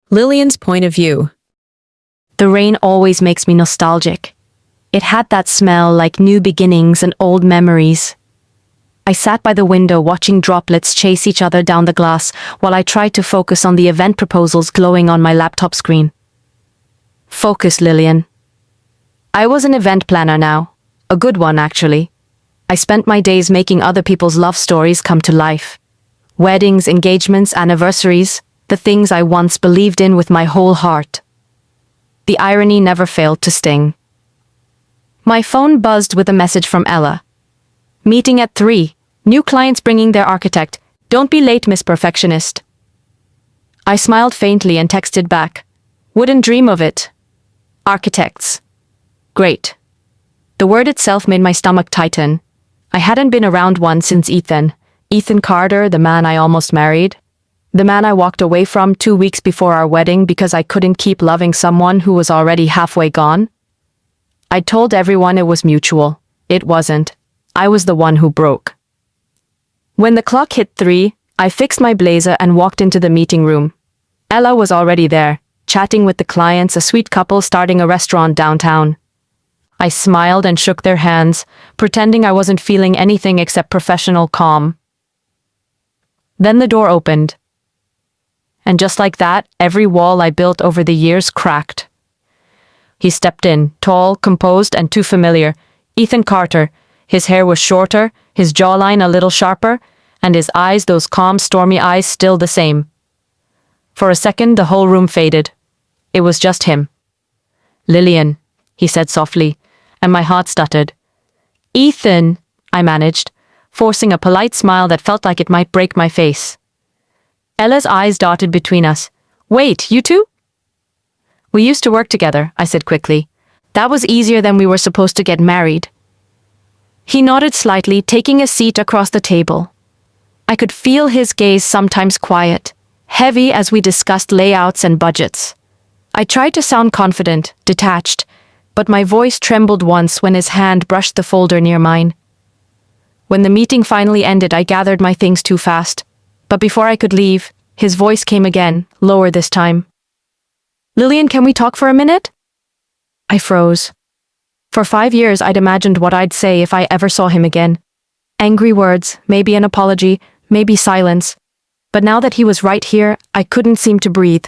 Lillian's point of view. The rain always makes me nostalgic. It had that smell like new beginnings and old memories. I sat by the window watching droplets chase each other down the glass while I tried to focus on the event proposals glowing on my laptop screen. Focus, Lillian. I was an event planner now. A good one, actually. I spent my days making other people's love stories come to life. Weddings, engagements, anniversaries, the things I once believed in with my whole heart. The irony never failed to sting. My phone buzzed with a message from Ella. Meeting at 3. New clients bringing their architect. Don't be late, Miss Perfectionist. I smiled faintly and texted back. Wouldn't dream of it. Architects. Great. The word itself made my stomach tighten. I hadn't been around one since Ethan. Ethan Carter, the man I almost married. The man I walked away from 2 weeks before our wedding because I couldn't keep loving someone who was already halfway gone. I told everyone it was mutual. It wasn't. I was the one who broke. When the clock hit 3, I fixed my blazer and walked into the meeting room. Ella was already there, chatting with the clients, a sweet couple starting a restaurant downtown. I smiled and shook their hands, pretending I wasn't feeling anything except professional calm. Then the door opened. And just like that, every wall I built over the years cracked. He stepped in, tall, composed, and too familiar. Ethan Carter. His hair was shorter, his jawline a little sharper, and his eyes, those calm, stormy eyes, still the same. For a second, the whole room faded. It was just him. Lillian, he said softly, and my heart stuttered. Ethan, I managed, forcing a polite smile that felt like it might break my face. Ella's eyes darted between us. Wait, you two? We used to work together, I said quickly. That was easier than we were supposed to get married. He nodded slightly, taking a seat across the table. I could feel his gaze, sometimes quiet, heavy as we discussed layouts and budgets. I tried to sound confident, detached, but my voice trembled once when his hand brushed the folder near mine. When the meeting finally ended, I gathered my things too fast. But before I could leave, his voice came again, lower this time. Lillian, can we talk for a minute? I froze. For 5 years, I'd imagined what I'd say if I ever saw him again. Angry words, maybe an apology, maybe silence. But now that he was right here, I couldn't seem to breathe.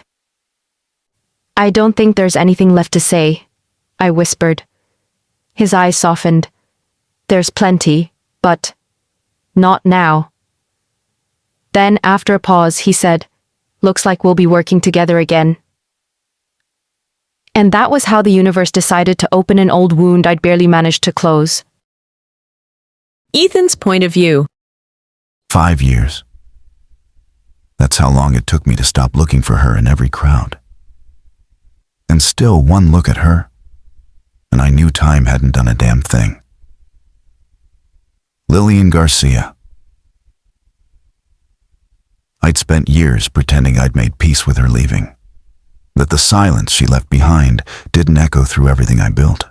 I don't think there's anything left to say, I whispered. His eyes softened. There's plenty, but not now. Then, after a pause, he said, Looks like we'll be working together again. And that was how the universe decided to open an old wound I'd barely managed to close. Ethan's point of view. 5 years. That's how long it took me to stop looking for her in every crowd. And still, one look at her, and I knew time hadn't done a damn thing. Lillian Garcia. I'd spent years pretending I'd made peace with her leaving, that the silence she left behind didn't echo through everything I built.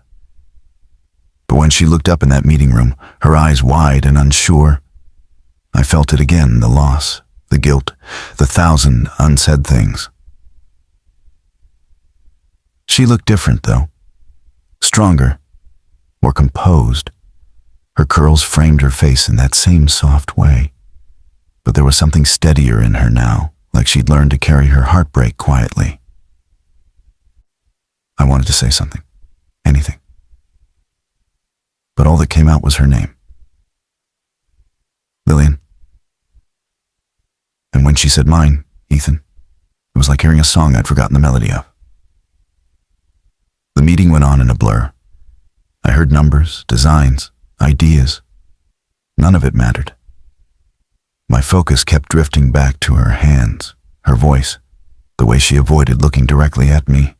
But when she looked up in that meeting room, her eyes wide and unsure, I felt it again, the loss, the guilt, the 1,000 unsaid things. She looked different, though. Stronger, more composed. Her curls framed her face in that same soft way. But there was something steadier in her now, like she'd learned to carry her heartbreak quietly. I wanted to say something, anything. But all that came out was her name. Lillian. And when she said mine, Ethan, it was like hearing a song I'd forgotten the melody of. The meeting went on in a blur. I heard numbers, designs, ideas. None of it mattered. My focus kept drifting back to her hands, her voice, the way she avoided looking directly at me.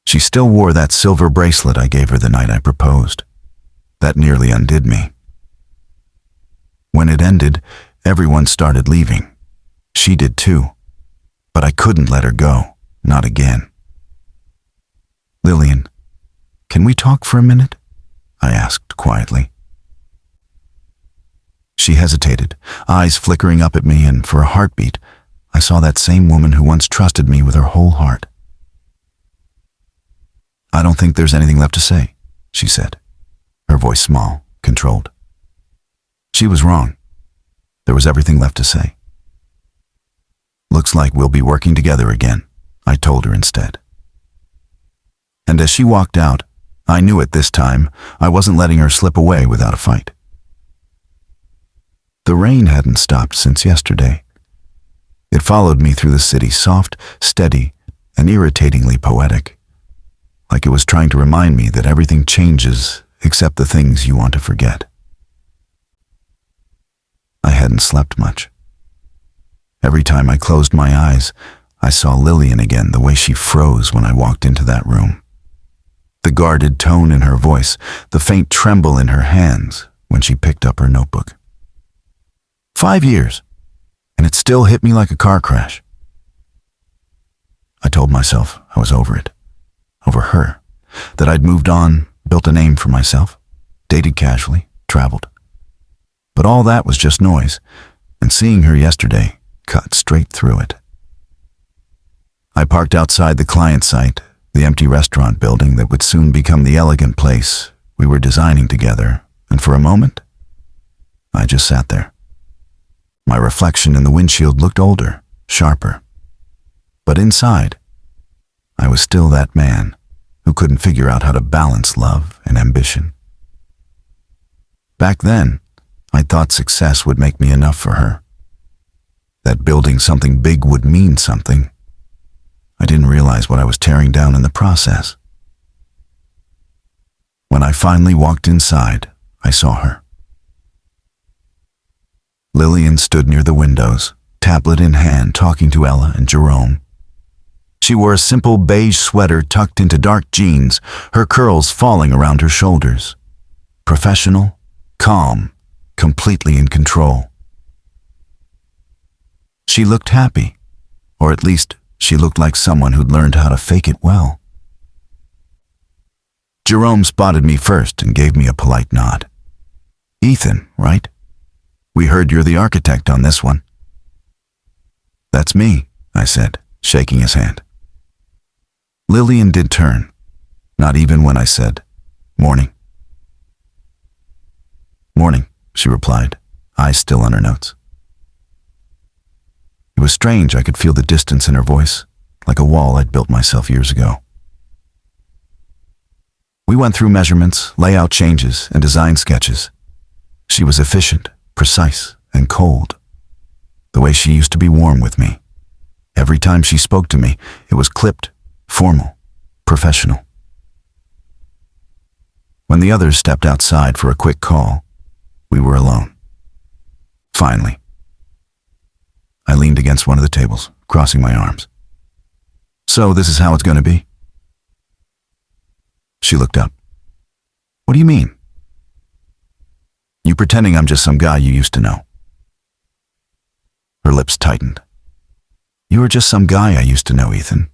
She still wore that silver bracelet I gave her the night I proposed. That nearly undid me. When it ended, everyone started leaving. She did too. But I couldn't let her go, not again. Lillian, can we talk for a minute? I asked quietly. She hesitated, eyes flickering up at me, and for a heartbeat, I saw that same woman who once trusted me with her whole heart. "I don't think there's anything left to say," she said, her voice small, controlled. She was wrong. There was everything left to say. "Looks like we'll be working together again," I told her instead. And as she walked out, I knew it this time. I wasn't letting her slip away without a fight. The rain hadn't stopped since yesterday. It followed me through the city, soft, steady, and irritatingly poetic, like it was trying to remind me that everything changes except the things you want to forget. I hadn't slept much. Every time I closed my eyes, I saw Lillian again, the way she froze when I walked into that room. The guarded tone in her voice, the faint tremble in her hands when she picked up her notebook. 5 years, and it still hit me like a car crash. I told myself I was over it, over her, that I'd moved on, built a name for myself, dated casually, traveled. But all that was just noise, and seeing her yesterday cut straight through it. I parked outside the client site, the empty restaurant building that would soon become the elegant place we were designing together, and for a moment, I just sat there. My reflection in the windshield looked older, sharper. But inside, I was still that man who couldn't figure out how to balance love and ambition. Back then, I thought success would make me enough for her, that building something big would mean something. I didn't realize what I was tearing down in the process. When I finally walked inside, I saw her. Lillian stood near the windows, tablet in hand, talking to Ella and Jerome. She wore a simple beige sweater tucked into dark jeans, her curls falling around her shoulders. Professional, calm, completely in control. She looked happy, or at least she looked like someone who'd learned how to fake it well. Jerome spotted me first and gave me a polite nod. "Ethan, right? We heard you're the architect on this one." "That's me," I said, shaking his hand. Lillian did turn, not even when I said, "Morning." "Morning," she replied, eyes still on her notes. It was strange. I could feel the distance in her voice, like a wall I'd built myself years ago. We went through measurements, layout changes, and design sketches. She was efficient, precise, and cold, the way she used to be warm with me. Every time she spoke to me, it was clipped, formal, professional. When the others stepped outside for a quick call, we were alone. Finally. I leaned against one of the tables, crossing my arms. "So this is how it's going to be?" She looked up. "What do you mean?" "You pretending I'm just some guy you used to know." Her lips tightened. "You are just some guy I used to know, Ethan.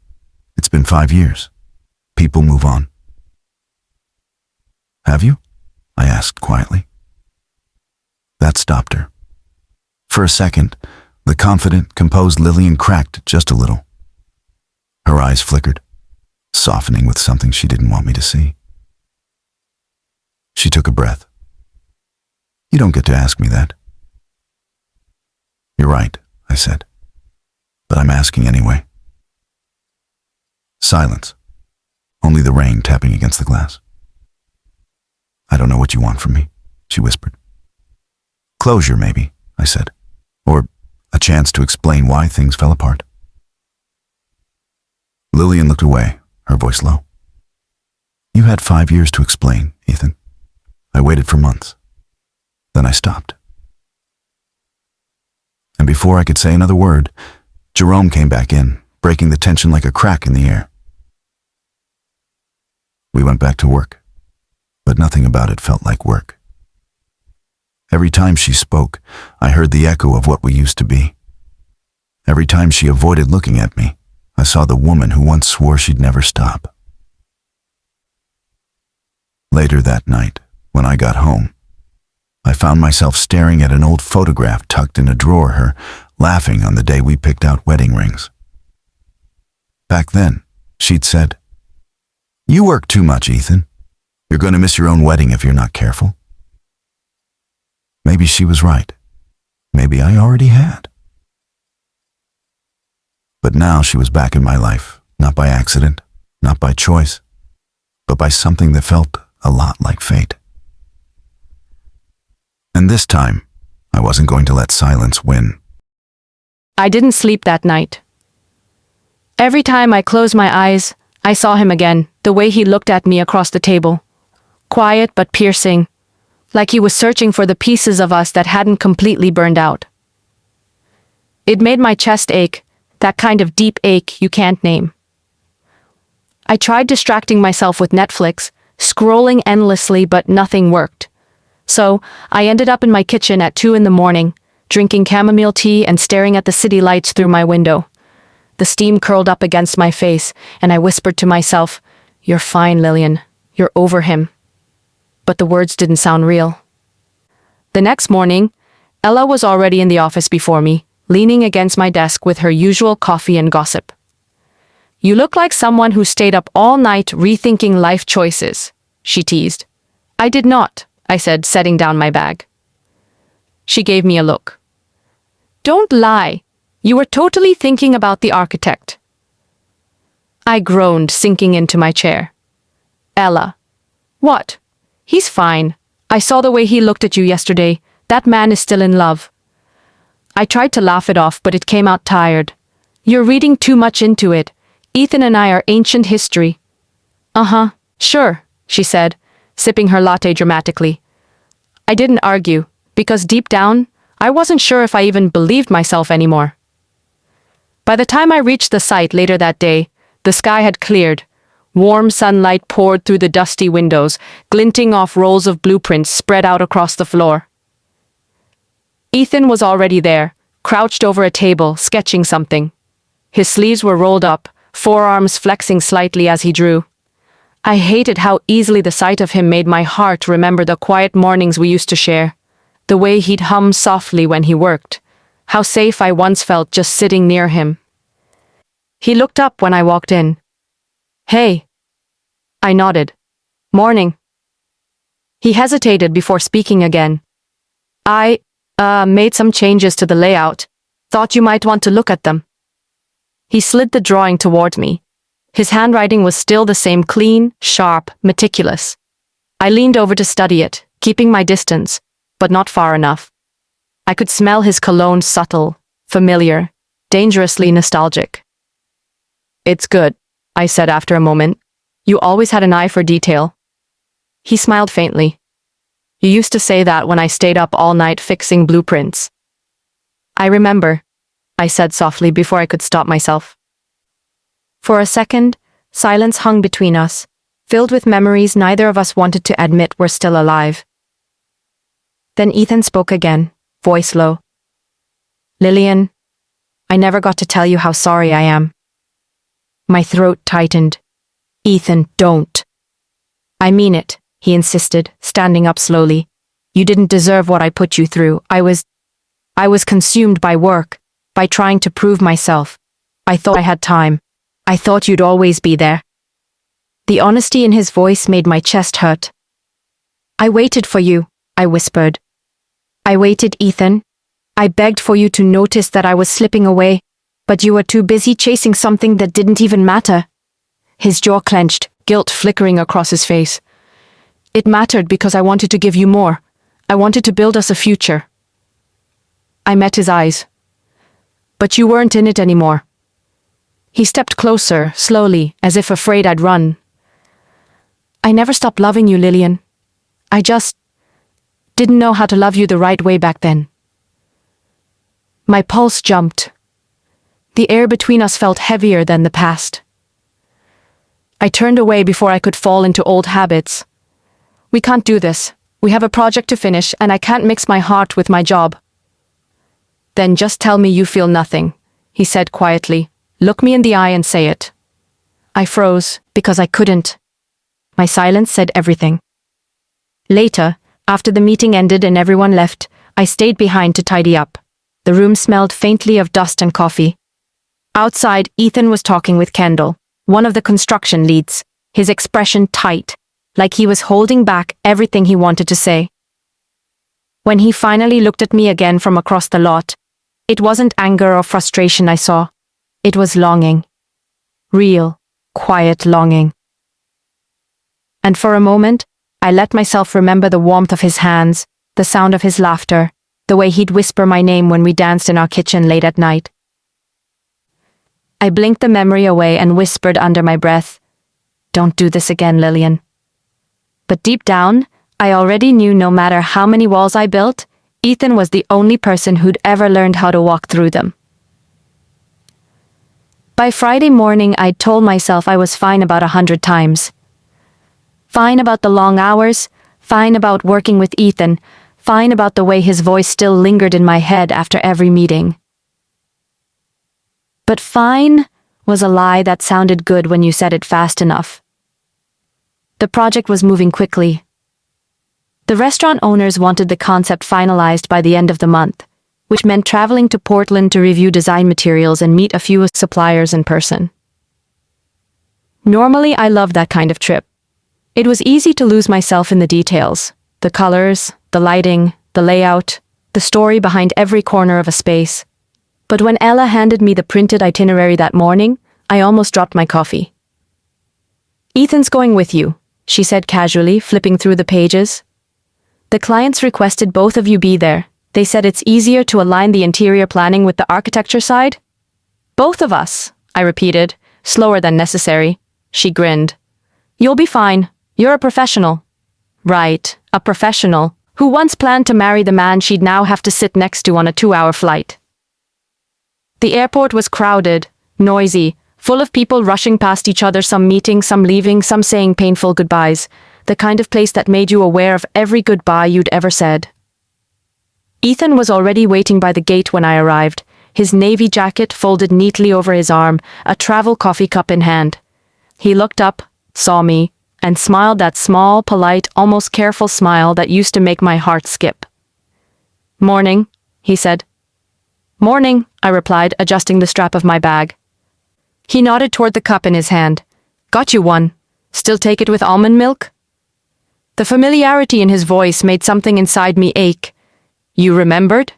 It's been 5 years. People move on." "Have you?" I asked quietly. That stopped her. For a second, the confident, composed Lillian cracked just a little. Her eyes flickered, softening with something she didn't want me to see. She took a breath. "You don't get to ask me that." "You're right," I said, "but I'm asking anyway." Silence, only the rain tapping against the glass. "I don't know what you want from me," she whispered. "Closure, maybe," I said, "or a chance to explain why things fell apart." Lillian looked away, her voice low. "You had 5 years to explain, Ethan. I waited for months. Then I stopped." And before I could say another word, Jerome came back in, breaking the tension like a crack in the air. We went back to work, but nothing about it felt like work. Every time she spoke, I heard the echo of what we used to be. Every time she avoided looking at me, I saw the woman who once swore she'd never stop. Later that night, when I got home, I found myself staring at an old photograph tucked in a drawer, her laughing on the day we picked out wedding rings. Back then, she'd said, "You work too much, Ethan. You're going to miss your own wedding if you're not careful." Maybe she was right. Maybe I already had. But now she was back in my life, not by accident, not by choice, but by something that felt a lot like fate. And this time, I wasn't going to let silence win. I didn't sleep that night. Every time I closed my eyes, I saw him again, the way he looked at me across the table. Quiet but piercing, like he was searching for the pieces of us that hadn't completely burned out. It made my chest ache, that kind of deep ache you can't name. I tried distracting myself with Netflix, scrolling endlessly, but nothing worked. So, I ended up in my kitchen at 2 a.m, drinking chamomile tea and staring at the city lights through my window. The steam curled up against my face, and I whispered to myself, "You're fine, Lillian. You're over him." But the words didn't sound real. The next morning, Ella was already in the office before me, leaning against my desk with her usual coffee and gossip. "You look like someone who stayed up all night rethinking life choices," she teased. "I did not," I said, setting down my bag. She gave me a look. "Don't lie. You were totally thinking about the architect." I groaned, sinking into my chair. "Ella." "What? He's fine. I saw the way he looked at you yesterday. That man is still in love." I tried to laugh it off, but it came out tired. "You're reading too much into it. Ethan and I are ancient history." "Uh-huh, sure," she said, sipping her latte dramatically. I didn't argue, because deep down, I wasn't sure if I even believed myself anymore. By the time I reached the site later that day, the sky had cleared. Warm sunlight poured through the dusty windows, glinting off rolls of blueprints spread out across the floor. Ethan was already there, crouched over a table, sketching something. His sleeves were rolled up, forearms flexing slightly as he drew. I hated how easily the sight of him made my heart remember the quiet mornings we used to share, the way he'd hum softly when he worked, how safe I once felt just sitting near him. He looked up when I walked in. "Hey." I nodded. "Morning." He hesitated before speaking again. I made some changes to the layout. Thought you might want to look at them." He slid the drawing toward me. His handwriting was still the same, clean, sharp, meticulous. I leaned over to study it, keeping my distance, but not far enough. I could smell his cologne, subtle, familiar, dangerously nostalgic. "It's good," I said after a moment. "You always had an eye for detail." He smiled faintly. "You used to say that when I stayed up all night fixing blueprints." "I remember," I said softly before I could stop myself. For a second, silence hung between us, filled with memories neither of us wanted to admit were still alive. Then Ethan spoke again, voice low. "Lillian, I never got to tell you how sorry I am." My throat tightened. "Ethan, don't." "I mean it," he insisted, standing up slowly. "You didn't deserve what I put you through. I was consumed by work, by trying to prove myself. I thought I had time. I thought you'd always be there." The honesty in his voice made my chest hurt. "I waited for you," I whispered. "I waited, Ethan. I begged for you to notice that I was slipping away, but you were too busy chasing something that didn't even matter." His jaw clenched, guilt flickering across his face. "It mattered because I wanted to give you more. I wanted to build us a future." I met his eyes. "But you weren't in it anymore." He stepped closer, slowly, as if afraid I'd run. "I never stopped loving you, Lillian. I just didn't know how to love you the right way back then." My pulse jumped. The air between us felt heavier than the past. I turned away before I could fall into old habits. "We can't do this. We have a project to finish, and I can't mix my heart with my job." "Then just tell me you feel nothing," he said quietly. "Look me in the eye and say it." I froze, because I couldn't. My silence said everything. Later, after the meeting ended and everyone left, I stayed behind to tidy up. The room smelled faintly of dust and coffee. Outside, Ethan was talking with Kendall, one of the construction leads, his expression tight, like he was holding back everything he wanted to say. When he finally looked at me again from across the lot, it wasn't anger or frustration I saw. It was longing. Real, quiet longing. And for a moment, I let myself remember the warmth of his hands, the sound of his laughter, the way he'd whisper my name when we danced in our kitchen late at night. I blinked the memory away and whispered under my breath, "Don't do this again, Lillian." But deep down, I already knew no matter how many walls I built, Ethan was the only person who'd ever learned how to walk through them. By Friday morning, I'd told myself I was fine about 100 times. Fine about the long hours, fine about working with Ethan, fine about the way his voice still lingered in my head after every meeting. But fine was a lie that sounded good when you said it fast enough. The project was moving quickly. The restaurant owners wanted the concept finalized by the end of the month, which meant traveling to Portland to review design materials and meet a few suppliers in person. Normally, I loved that kind of trip. It was easy to lose myself in the details, the colors, the lighting, the layout, the story behind every corner of a space. But when Ella handed me the printed itinerary that morning, I almost dropped my coffee. "Ethan's going with you," she said casually, flipping through the pages. "The clients requested both of you be there. They said it's easier to align the interior planning with the architecture side." "Both of us," I repeated, slower than necessary. She grinned. "You'll be fine. You're a professional." Right, a professional, who once planned to marry the man she'd now have to sit next to on a 2-hour flight. The airport was crowded, noisy, full of people rushing past each other, some meeting, some leaving, some saying painful goodbyes, the kind of place that made you aware of every goodbye you'd ever said. Ethan was already waiting by the gate when I arrived, his navy jacket folded neatly over his arm, a travel coffee cup in hand. He looked up, saw me, and smiled that small, polite, almost careful smile that used to make my heart skip. "Morning," he said. "Morning," I replied, adjusting the strap of my bag. He nodded toward the cup in his hand. "Got you one. Still take it with almond milk?" The familiarity in his voice made something inside me ache. "You remembered?"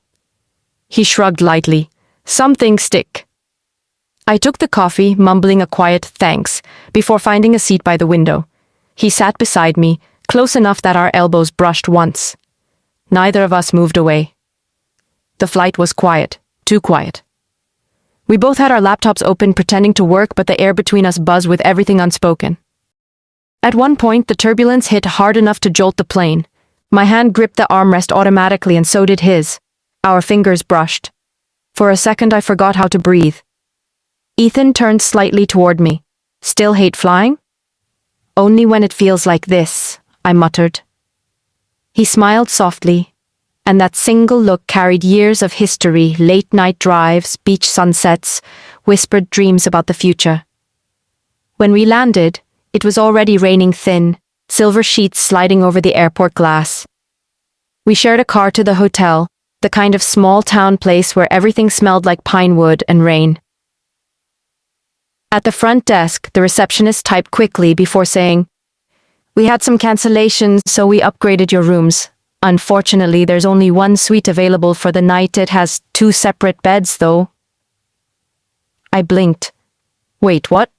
He shrugged lightly. "Some things stick." I took the coffee, mumbling a quiet thanks, before finding a seat by the window. He sat beside me, close enough that our elbows brushed once. Neither of us moved away. The flight was quiet, too quiet. We both had our laptops open, pretending to work, but the air between us buzzed with everything unspoken. At one point, the turbulence hit hard enough to jolt the plane. My hand gripped the armrest automatically, and so did his. Our fingers brushed. For a second, I forgot how to breathe. Ethan turned slightly toward me. "Still hate flying?" "Only when it feels like this," I muttered. He smiled softly, and that single look carried years of history, late-night drives, beach sunsets, whispered dreams about the future. When we landed, it was already raining thin, silver sheets sliding over the airport glass. We shared a car to the hotel, the kind of small-town place where everything smelled like pine wood and rain. At the front desk, the receptionist typed quickly before saying, "We had some cancellations, so we upgraded your rooms. Unfortunately, there's only one suite available for the night. It has 2 separate beds, though." I blinked. "Wait, what?"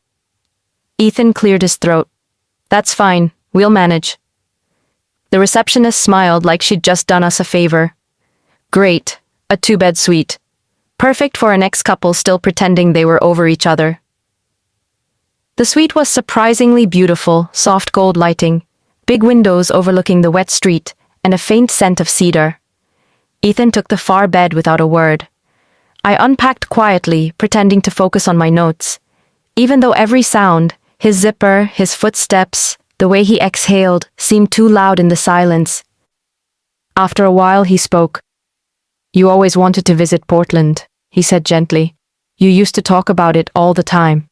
Ethan cleared his throat. "That's fine. We'll manage." The receptionist smiled like she'd just done us a favor. "Great. A 2-bed suite. Perfect for an ex-couple still pretending they were over each other." The suite was surprisingly beautiful, soft gold lighting, big windows overlooking the wet street, and a faint scent of cedar. Ethan took the far bed without a word. I unpacked quietly, pretending to focus on my notes. Even though every sound, his zipper, his footsteps, the way he exhaled, seemed too loud in the silence. After a while, he spoke. "You always wanted to visit Portland," he said gently. "You used to talk about it all the time."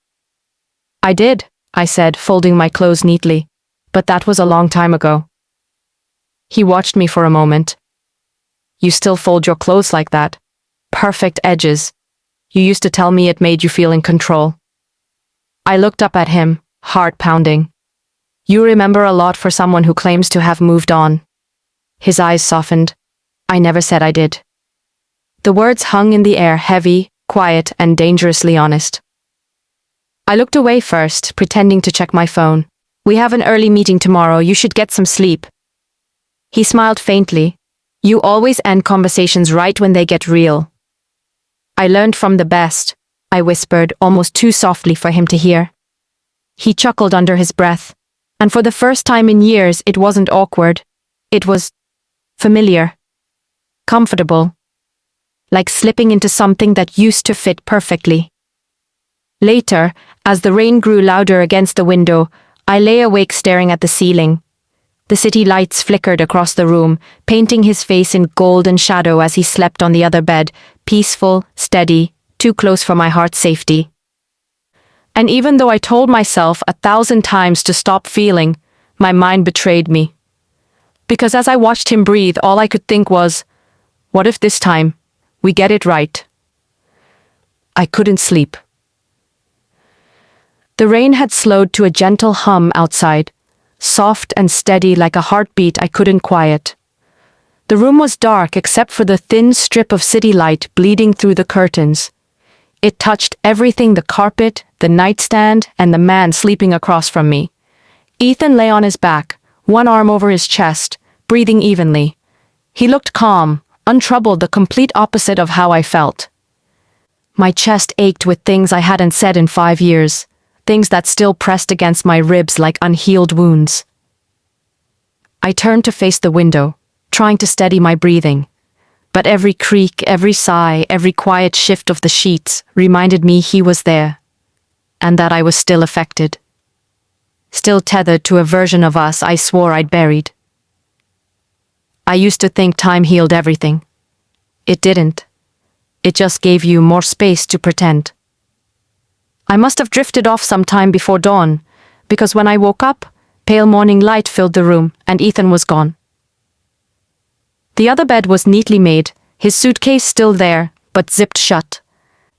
"I did," I said, folding my clothes neatly. "But that was a long time ago." He watched me for a moment. "You still fold your clothes like that?" perfect edges. You used to tell me it made you feel in control. I looked up at him, heart pounding. You remember a lot for someone who claims to have moved on. His eyes softened. I never said I did. The words hung in the air, heavy, quiet, and dangerously honest. I looked away first, pretending to check my phone. We have an early meeting tomorrow, you should get some sleep. He smiled faintly. You always end conversations right when they get real. I learned from the best, I whispered, almost too softly for him to hear. He chuckled under his breath, and for the first time in years it wasn't awkward. It was familiar, comfortable, like slipping into something that used to fit perfectly. Later, as the rain grew louder against the window, I lay awake staring at the ceiling. The city lights flickered across the room, painting his face in golden shadow as he slept on the other bed, peaceful, steady, too close for my heart's safety. And even though I told myself 1,000 times to stop feeling, my mind betrayed me. Because as I watched him breathe, all I could think was, what if this time we get it right? I couldn't sleep. The rain had slowed to a gentle hum outside, soft and steady like a heartbeat I couldn't quiet. The room was dark except for the thin strip of city light bleeding through the curtains. It touched everything: the carpet, the nightstand, and the man sleeping across from me. Ethan lay on his back, one arm over his chest, breathing evenly. He looked calm, untroubled, the complete opposite of how I felt. My chest ached with things I hadn't said in 5 years. Things that still pressed against my ribs like unhealed wounds. I turned to face the window, trying to steady my breathing. But every creak, every sigh, every quiet shift of the sheets reminded me he was there, and that I was still affected. Still tethered to a version of us I swore I'd buried. I used to think time healed everything. It didn't. It just gave you more space to pretend. I must have drifted off some time before dawn, because when I woke up, pale morning light filled the room, and Ethan was gone. The other bed was neatly made, his suitcase still there, but zipped shut.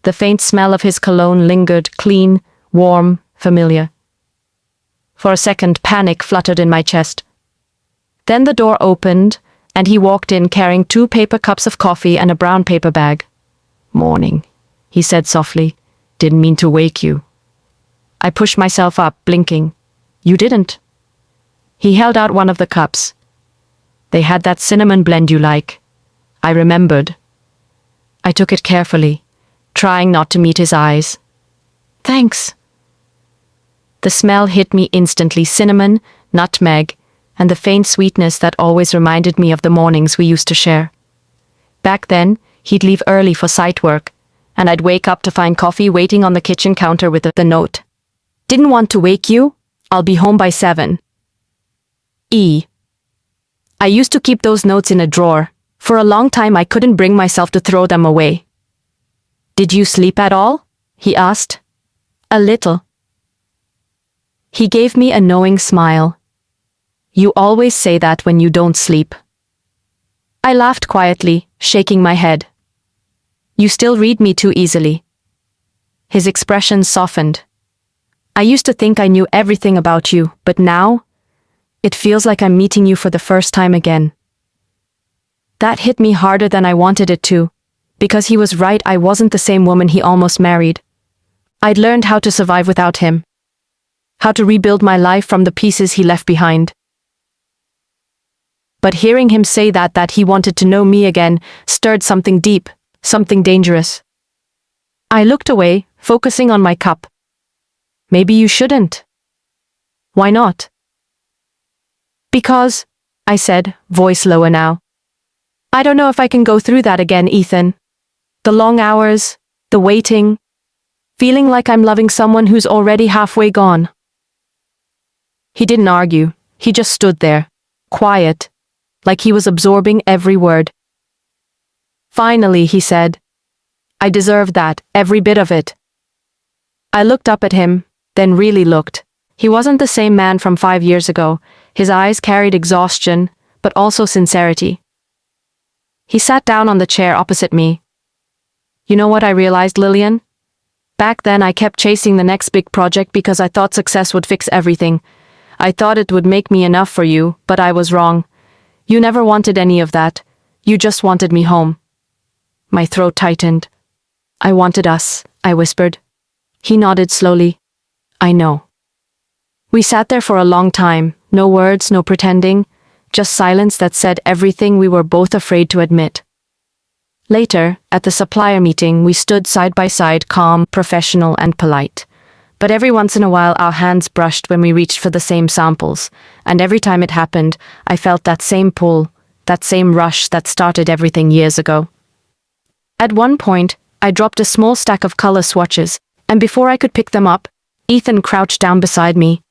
The faint smell of his cologne lingered, clean, warm, familiar. For a second, panic fluttered in my chest. Then the door opened, and he walked in carrying 2 paper cups of coffee and a brown paper bag. "Morning," he said softly. "Didn't mean to wake you." I pushed myself up, blinking. "You didn't." He held out one of the cups. "They had that cinnamon blend you like." I remembered. I took it carefully, trying not to meet his eyes. "Thanks." The smell hit me instantly: cinnamon, nutmeg, and the faint sweetness that always reminded me of the mornings we used to share. Back then, he'd leave early for site work, and I'd wake up to find coffee waiting on the kitchen counter with the note. "Didn't want to wake you. I'll be home by 7. E." I used to keep those notes in a drawer. For a long time I couldn't bring myself to throw them away. "Did you sleep at all?" he asked. "A little." He gave me a knowing smile. "You always say that when you don't sleep." I laughed quietly, shaking my head. "You still read me too easily." His expression softened. "I used to think I knew everything about you, but now, it feels like I'm meeting you for the first time again." That hit me harder than I wanted it to, because he was right. I wasn't the same woman he almost married. I'd learned how to survive without him, how to rebuild my life from the pieces he left behind. But hearing him say that he wanted to know me again stirred something deep, something dangerous. I looked away, focusing on my cup. "Maybe you shouldn't." "Why not?" "Because," I said, voice lower now, "I don't know if I can go through that again, Ethan. The long hours, the waiting, feeling like I'm loving someone who's already halfway gone." He didn't argue. He just stood there, quiet, like he was absorbing every word. "Finally," he said. "I deserved that, every bit of it." I looked up at him, then really looked. He wasn't the same man from 5 years ago. His eyes carried exhaustion, but also sincerity. He sat down on the chair opposite me. You know what I realized, Lillian? Back then I kept chasing the next big project because I thought success would fix everything. I thought it would make me enough for you, but I was wrong. You never wanted any of that. You just wanted me home. My throat tightened. I wanted us, I whispered. He nodded slowly. I know. We sat there for a long time, no words, no pretending, just silence that said everything we were both afraid to admit. Later, at the supplier meeting, we stood side by side, calm, professional, and polite. But every once in a while our hands brushed when we reached for the same samples, and every time it happened, I felt that same pull, that same rush that started everything years ago. At one point, I dropped a small stack of color swatches, and before I could pick them up, Ethan crouched down beside me.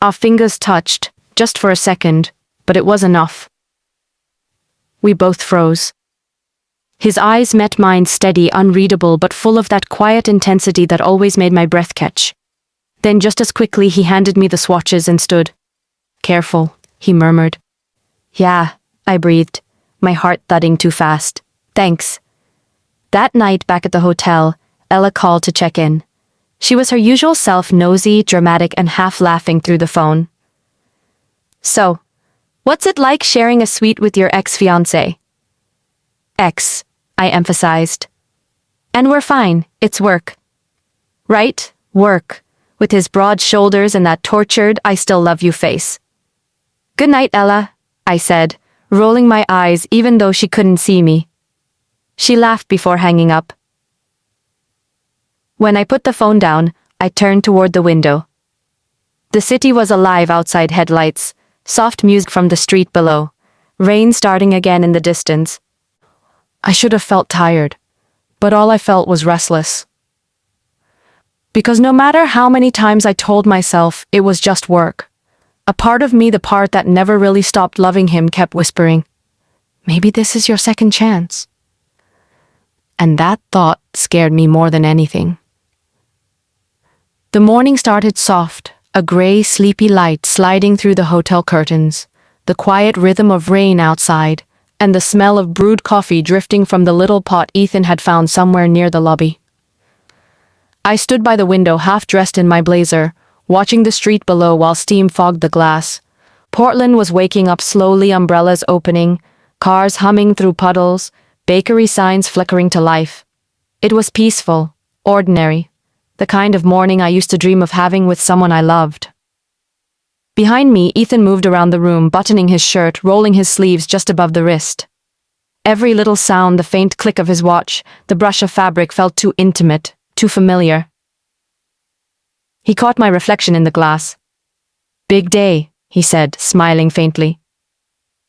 Our fingers touched, just for a second, but it was enough. We both froze. His eyes met mine, steady, unreadable, but full of that quiet intensity that always made my breath catch. Then just as quickly he handed me the swatches and stood. Careful, he murmured. Yeah, I breathed, my heart thudding too fast. Thanks. That night back at the hotel, Ella called to check in. She was her usual self, nosy, dramatic, and half laughing through the phone. So, what's it like sharing a suite with your ex-fiancé? Ex, I emphasized. And we're fine, it's work. Right, work, with his broad shoulders and that tortured, I still love you face. Good night, Ella, I said, rolling my eyes even though she couldn't see me. She laughed before hanging up. When I put the phone down, I turned toward the window. The city was alive outside, headlights, soft music from the street below, rain starting again in the distance. I should have felt tired, but all I felt was restless. Because no matter how many times I told myself it was just work, a part of me, the part that never really stopped loving him, kept whispering, maybe this is your second chance. And that thought scared me more than anything. The morning started soft, a gray, sleepy light sliding through the hotel curtains, the quiet rhythm of rain outside, and the smell of brewed coffee drifting from the little pot Ethan had found somewhere near the lobby. I stood by the window, half dressed in my blazer, watching the street below while steam fogged the glass. Portland was waking up slowly, umbrellas opening, cars humming through puddles, bakery signs flickering to life. It was peaceful, ordinary, the kind of morning I used to dream of having with someone I loved. Behind me, Ethan moved around the room, buttoning his shirt, rolling his sleeves just above the wrist. Every little sound, the faint click of his watch, the brush of fabric felt too intimate, too familiar. He caught my reflection in the glass. Big day, he said, smiling faintly.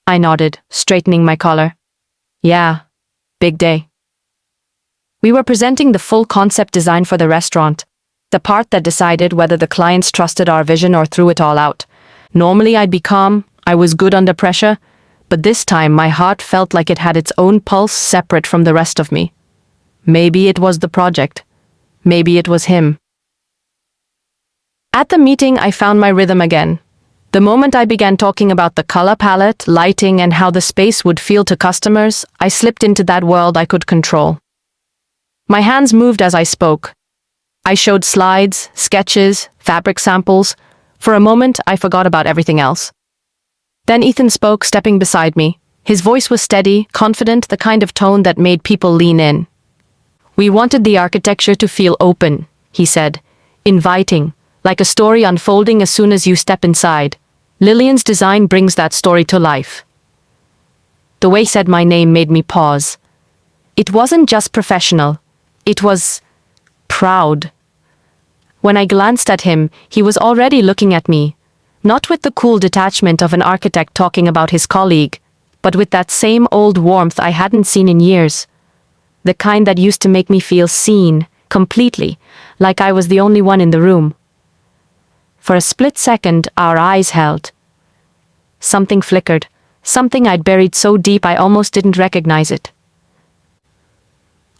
I nodded, straightening my collar. Yeah, big day. We were presenting the full concept design for the restaurant, the part that decided whether the clients trusted our vision or threw it all out. Normally I'd be calm, I was good under pressure, but this time my heart felt like it had its own pulse separate from the rest of me. Maybe it was the project. Maybe it was him. At the meeting, I found my rhythm again. The moment I began talking about the color palette, lighting, and how the space would feel to customers, I slipped into that world I could control. My hands moved as I spoke. I showed slides, sketches, fabric samples. For a moment, I forgot about everything else. Then Ethan spoke, stepping beside me. His voice was steady, confident, the kind of tone that made people lean in. We wanted the architecture to feel open, he said, inviting, like a story unfolding as soon as you step inside. Lillian's design brings that story to life. The way he said my name made me pause. It wasn't just professional. It was proud. When I glanced at him, he was already looking at me, not with the cool detachment of an architect talking about his colleague, but with that same old warmth I hadn't seen in years. The kind that used to make me feel seen, completely, like I was the only one in the room. For a split second, our eyes held. Something flickered, something I'd buried so deep I almost didn't recognize it.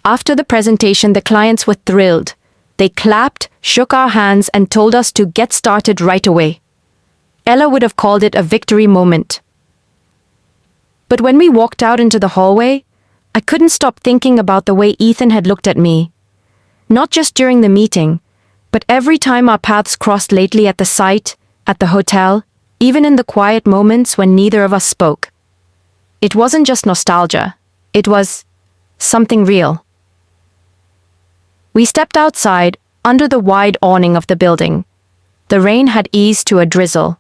After the presentation, the clients were thrilled. They clapped, shook our hands, and told us to get started right away. Ella would have called it a victory moment. But when we walked out into the hallway, I couldn't stop thinking about the way Ethan had looked at me. Not just during the meeting, but every time our paths crossed lately at the site, at the hotel, even in the quiet moments when neither of us spoke. It wasn't just nostalgia. It was something real. We stepped outside, under the wide awning of the building. The rain had eased to a drizzle.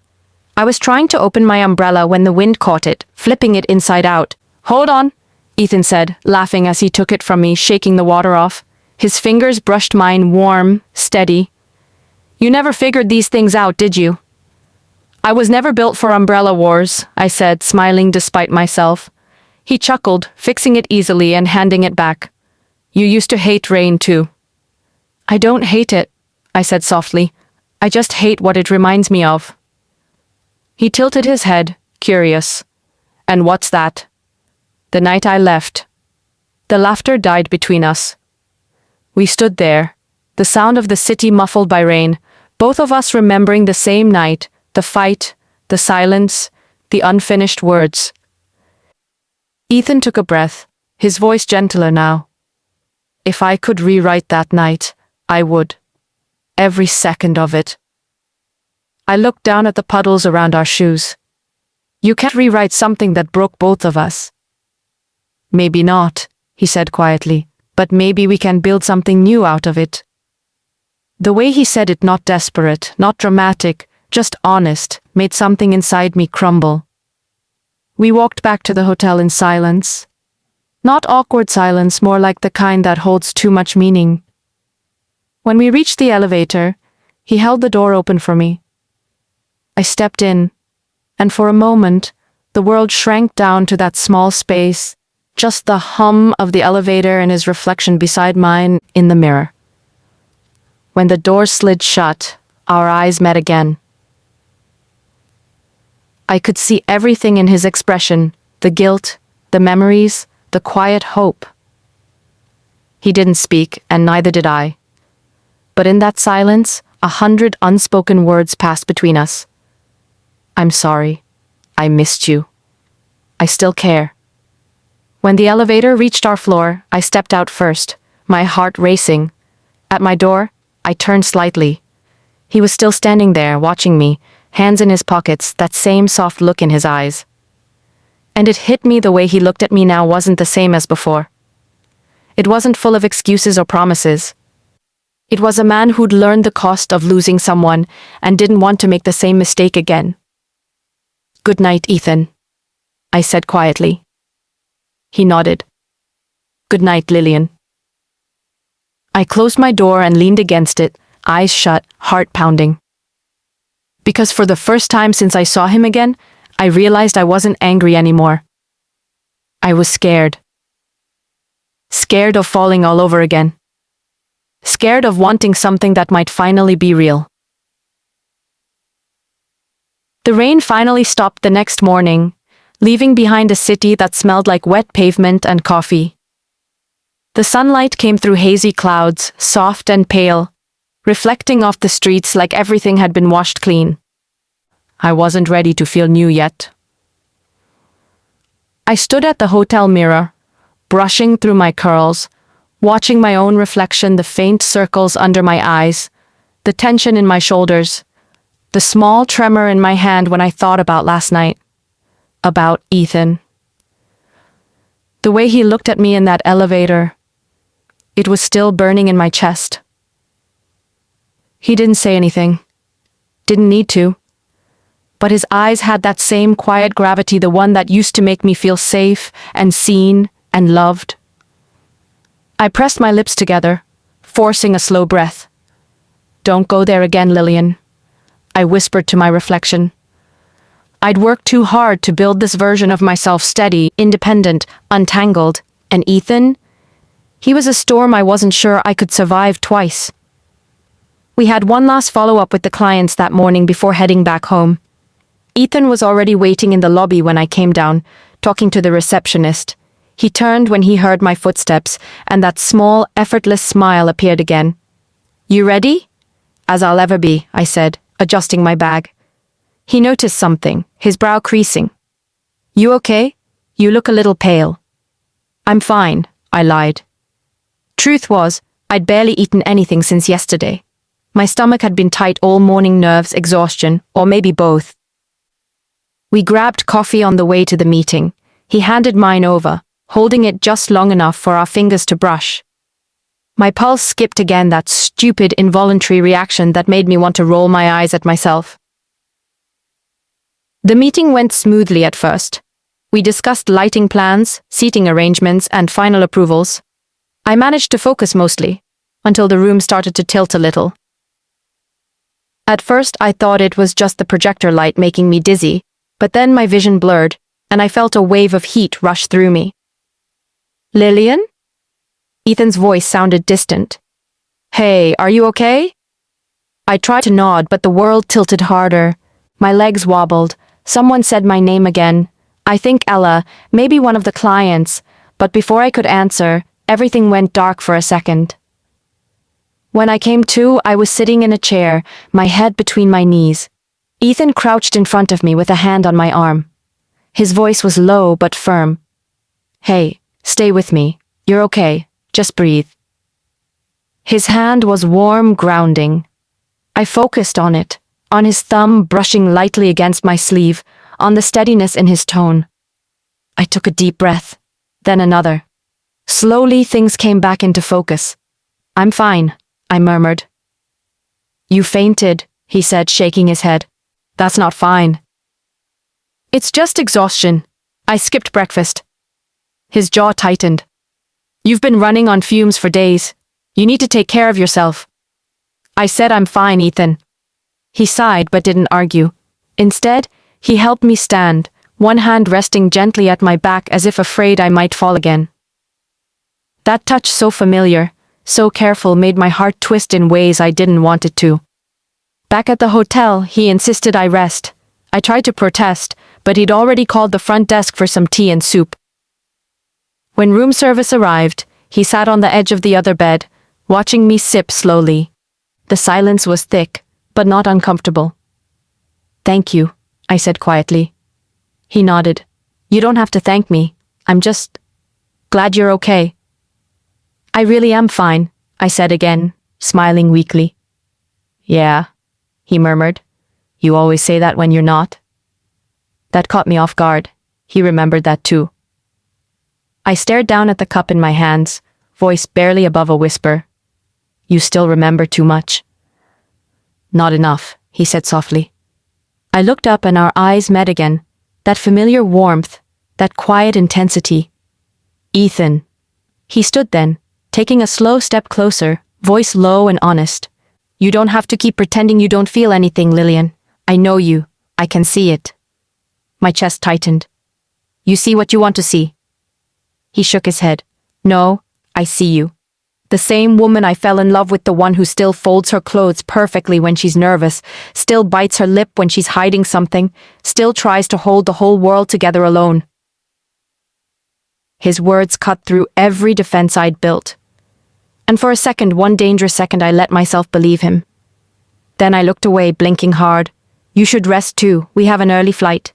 I was trying to open my umbrella when the wind caught it, flipping it inside out. "Hold on," Ethan said, laughing as he took it from me, shaking the water off. His fingers brushed mine, warm, steady. "You never figured these things out, did you?" "I was never built for umbrella wars," I said, smiling despite myself. He chuckled, fixing it easily and handing it back. "You used to hate rain, too." "I don't hate it," I said softly. "I just hate what it reminds me of." He tilted his head, curious. "And what's that?" "The night I left." The laughter died between us. We stood there, the sound of the city muffled by rain, both of us remembering the same night, the fight, the silence, the unfinished words. Ethan took a breath, his voice gentler now. "If I could rewrite that night, I would. Every second of it." I looked down at the puddles around our shoes. "You can't rewrite something that broke both of us." "Maybe not," he said quietly, "but maybe we can build something new out of it." The way he said it, not desperate, not dramatic, just honest, made something inside me crumble. We walked back to the hotel in silence. Not awkward silence, more like the kind that holds too much meaning. When we reached the elevator, he held the door open for me. I stepped in, and for a moment, the world shrank down to that small space, just the hum of the elevator and his reflection beside mine in the mirror. When the door slid shut, our eyes met again. I could see everything in his expression, the guilt, the memories, the quiet hope. He didn't speak, and neither did I. But in that silence, 100 unspoken words passed between us. "I'm sorry. I missed you. I still care." When the elevator reached our floor, I stepped out first, my heart racing. At my door, I turned slightly. He was still standing there, watching me, hands in his pockets, that same soft look in his eyes. And it hit me the way he looked at me now wasn't the same as before. It wasn't full of excuses or promises. It was a man who'd learned the cost of losing someone and didn't want to make the same mistake again. "Good night, Ethan," I said quietly. He nodded. "Good night, Lillian." I closed my door and leaned against it, eyes shut, heart pounding. Because for the first time since I saw him again, I realized I wasn't angry anymore. I was scared. Scared of falling all over again. Scared of wanting something that might finally be real. The rain finally stopped the next morning, leaving behind a city that smelled like wet pavement and coffee. The sunlight came through hazy clouds, soft and pale, reflecting off the streets like everything had been washed clean. I wasn't ready to feel new yet. I stood at the hotel mirror, brushing through my curls, watching my own reflection, the faint circles under my eyes, the tension in my shoulders, the small tremor in my hand when I thought about last night. About Ethan. The way he looked at me in that elevator, it was still burning in my chest. He didn't say anything. Didn't need to. But his eyes had that same quiet gravity, the one that used to make me feel safe and seen and loved. I pressed my lips together, forcing a slow breath. "Don't go there again, Lillian," I whispered to my reflection. I'd worked too hard to build this version of myself steady, independent, untangled, and Ethan? He was a storm I wasn't sure I could survive twice. We had one last follow-up with the clients that morning before heading back home. Ethan was already waiting in the lobby when I came down, talking to the receptionist. He turned when he heard my footsteps, and that small, effortless smile appeared again. "You ready?" "As I'll ever be," I said, adjusting my bag. He noticed something, his brow creasing. "You okay? You look a little pale." I'm fine, I lied. Truth was, I'd barely eaten anything since yesterday. My stomach had been tight all morning, nerves, exhaustion, or maybe both. We grabbed coffee on the way to the meeting. He handed mine over, holding it just long enough for our fingers to brush. My pulse skipped again, that stupid, involuntary reaction that made me want to roll my eyes at myself. The meeting went smoothly at first. We discussed lighting plans, seating arrangements, and final approvals. I managed to focus mostly, until the room started to tilt a little. At first, I thought it was just the projector light making me dizzy, but then my vision blurred, and I felt a wave of heat rush through me. Lillian? Ethan's voice sounded distant. Hey, are you okay? I tried to nod, but the world tilted harder. My legs wobbled. Someone said my name again. I think Ella, maybe one of the clients, but before I could answer, everything went dark for a second. When I came to, I was sitting in a chair, my head between my knees. Ethan crouched in front of me with a hand on my arm. His voice was low but firm. Hey, stay with me. You're okay. Just breathe. His hand was warm, grounding. I focused on it, on his thumb brushing lightly against my sleeve, on the steadiness in his tone. I took a deep breath, then another. Slowly, things came back into focus. I'm fine, I murmured. You fainted, he said, shaking his head. That's not fine. It's just exhaustion. I skipped breakfast. His jaw tightened. You've been running on fumes for days. You need to take care of yourself. I said I'm fine, Ethan. He sighed but didn't argue. Instead, he helped me stand, one hand resting gently at my back as if afraid I might fall again. That touch, so familiar, so careful, made my heart twist in ways I didn't want it to. Back at the hotel, he insisted I rest. I tried to protest, but he'd already called the front desk for some tea and soup. When room service arrived, he sat on the edge of the other bed, watching me sip slowly. The silence was thick, but not uncomfortable. Thank you, I said quietly. He nodded. You don't have to thank me. I'm just glad you're okay. I really am fine, I said again, smiling weakly. Yeah, he murmured. You always say that when you're not. That caught me off guard. He remembered that too. I stared down at the cup in my hands, voice barely above a whisper. You still remember too much. Not enough, he said softly. I looked up and our eyes met again, that familiar warmth, that quiet intensity. Ethan. He stood then, taking a slow step closer, voice low and honest. You don't have to keep pretending you don't feel anything, Lillian. I know you. I can see it. My chest tightened. You see what you want to see. He shook his head. No, I see you. The same woman I fell in love with, the one who still folds her clothes perfectly when she's nervous, still bites her lip when she's hiding something, still tries to hold the whole world together alone. His words cut through every defense I'd built. And for a second, one dangerous second, I let myself believe him. Then I looked away, blinking hard. You should rest too. We have an early flight.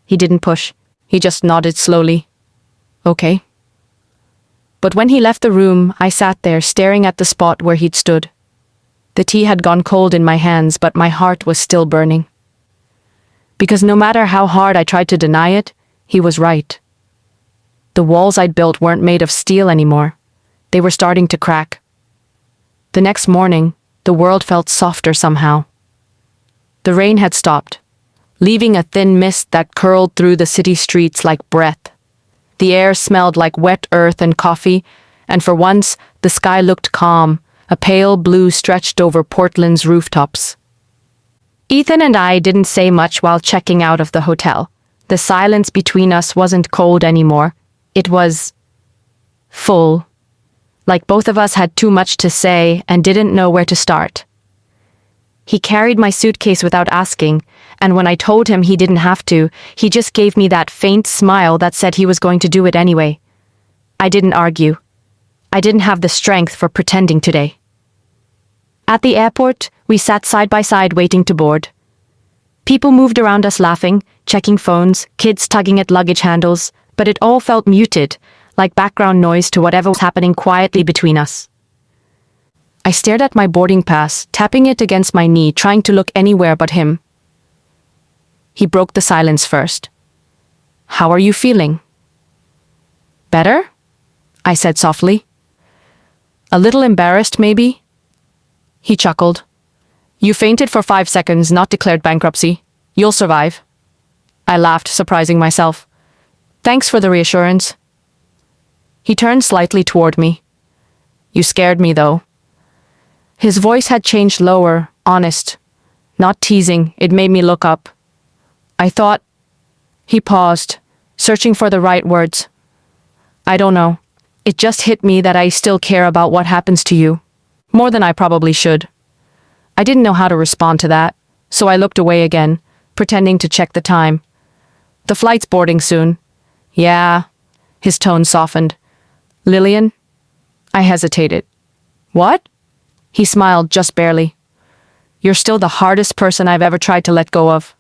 He didn't push. He just nodded slowly. Okay. But when he left the room, I sat there staring at the spot where he'd stood. The tea had gone cold in my hands, but my heart was still burning. Because no matter how hard I tried to deny it, he was right. The walls I'd built weren't made of steel anymore. They were starting to crack. The next morning, the world felt softer somehow. The rain had stopped, leaving a thin mist that curled through the city streets like breath. The air smelled like wet earth and coffee, and for once, the sky looked calm, a pale blue stretched over Portland's rooftops. Ethan and I didn't say much while checking out of the hotel. The silence between us wasn't cold anymore. It was full. Like both of us had too much to say and didn't know where to start. He carried my suitcase without asking, and when I told him he didn't have to, he just gave me that faint smile that said he was going to do it anyway. I didn't argue. I didn't have the strength for pretending today. At the airport, we sat side by side waiting to board. People moved around us laughing, checking phones, kids tugging at luggage handles, but it all felt muted, like background noise to whatever was happening quietly between us. I stared at my boarding pass, tapping it against my knee, trying to look anywhere but him. He broke the silence first. "How are you feeling?" "Better?" I said softly. "A little embarrassed, maybe?" He chuckled. "You fainted for 5 seconds, not declared bankruptcy. You'll survive." I laughed, surprising myself. "Thanks for the reassurance." He turned slightly toward me. "You scared me, though." His voice had changed lower, honest. Not teasing, it made me look up. "I thought..." He paused, searching for the right words. "I don't know. It just hit me that I still care about what happens to you. More than I probably should." I didn't know how to respond to that, so I looked away again, pretending to check the time. "The flight's boarding soon." "Yeah." His tone softened. "Lillian?" I hesitated. "What?" He smiled just barely. "You're still the hardest person I've ever tried to let go of."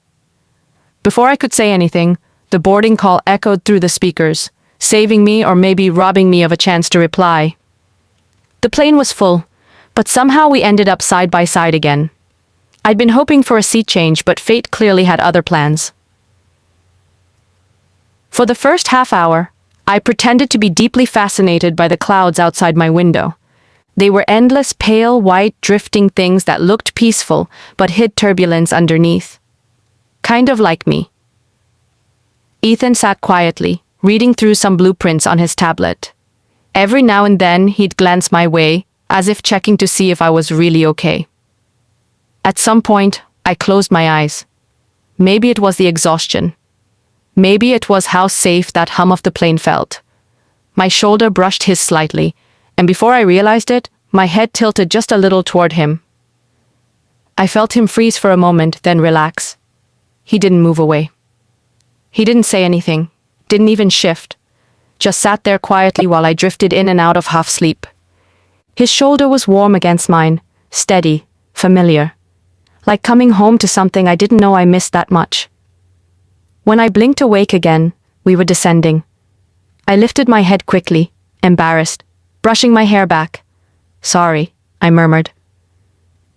Before I could say anything, the boarding call echoed through the speakers, saving me or maybe robbing me of a chance to reply. The plane was full, but somehow we ended up side by side again. I'd been hoping for a seat change, but fate clearly had other plans. For the first half hour, I pretended to be deeply fascinated by the clouds outside my window. They were endless, pale, white, drifting things that looked peaceful, but hid turbulence underneath. Kind of like me. Ethan sat quietly, reading through some blueprints on his tablet. Every now and then, he'd glance my way, as if checking to see if I was really okay. At some point, I closed my eyes. Maybe it was the exhaustion. Maybe it was how safe that hum of the plane felt. My shoulder brushed his slightly, and before I realized it, my head tilted just a little toward him. I felt him freeze for a moment, then relax. He didn't move away. He didn't say anything, didn't even shift, just sat there quietly while I drifted in and out of half sleep. His shoulder was warm against mine, steady, familiar, like coming home to something I didn't know I missed that much. When I blinked awake again, we were descending. I lifted my head quickly, embarrassed, brushing my hair back. "Sorry," I murmured.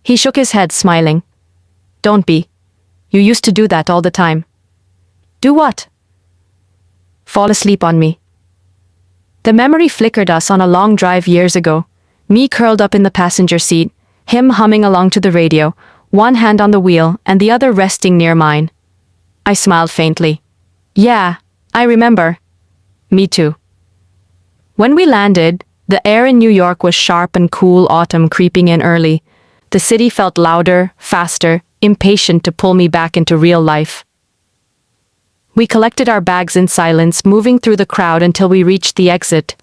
He shook his head, smiling. "Don't be. You used to do that all the time." "Do what?" "Fall asleep on me." The memory flickered us on a long drive years ago, me curled up in the passenger seat, him humming along to the radio, one hand on the wheel and the other resting near mine. I smiled faintly. "Yeah, I remember." "Me too." When we landed, the air in New York was sharp and cool, autumn creeping in early. The city felt louder, faster, impatient to pull me back into real life. We collected our bags in silence, moving through the crowd until we reached the exit.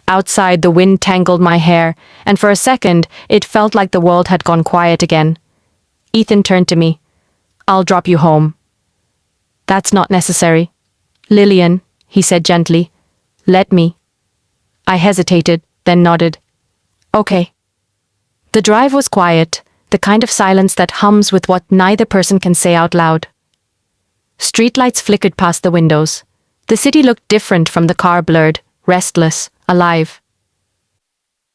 Outside, the wind tangled my hair, and for a second, it felt like the world had gone quiet again. Ethan turned to me. "I'll drop you home." "That's not necessary." "Lillian," he said gently. "Let me." I hesitated, then nodded. "Okay." The drive was quiet, the kind of silence that hums with what neither person can say out loud. Streetlights flickered past the windows. The city looked different from the car, blurred, restless, alive.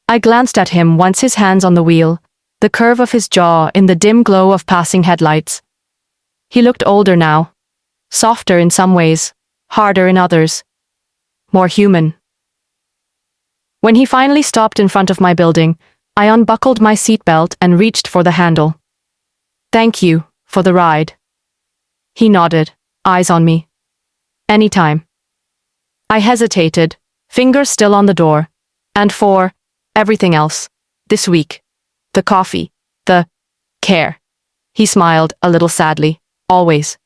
I glanced at him, once his hands on the wheel, the curve of his jaw in the dim glow of passing headlights. He looked older now, softer in some ways, harder in others, more human. When he finally stopped in front of my building, I unbuckled my seatbelt and reached for the handle. "Thank you for the ride." He nodded, eyes on me. "Anytime." I hesitated, fingers still on the door. "And for everything else, this week, the coffee, the care." He smiled a little sadly. "Always."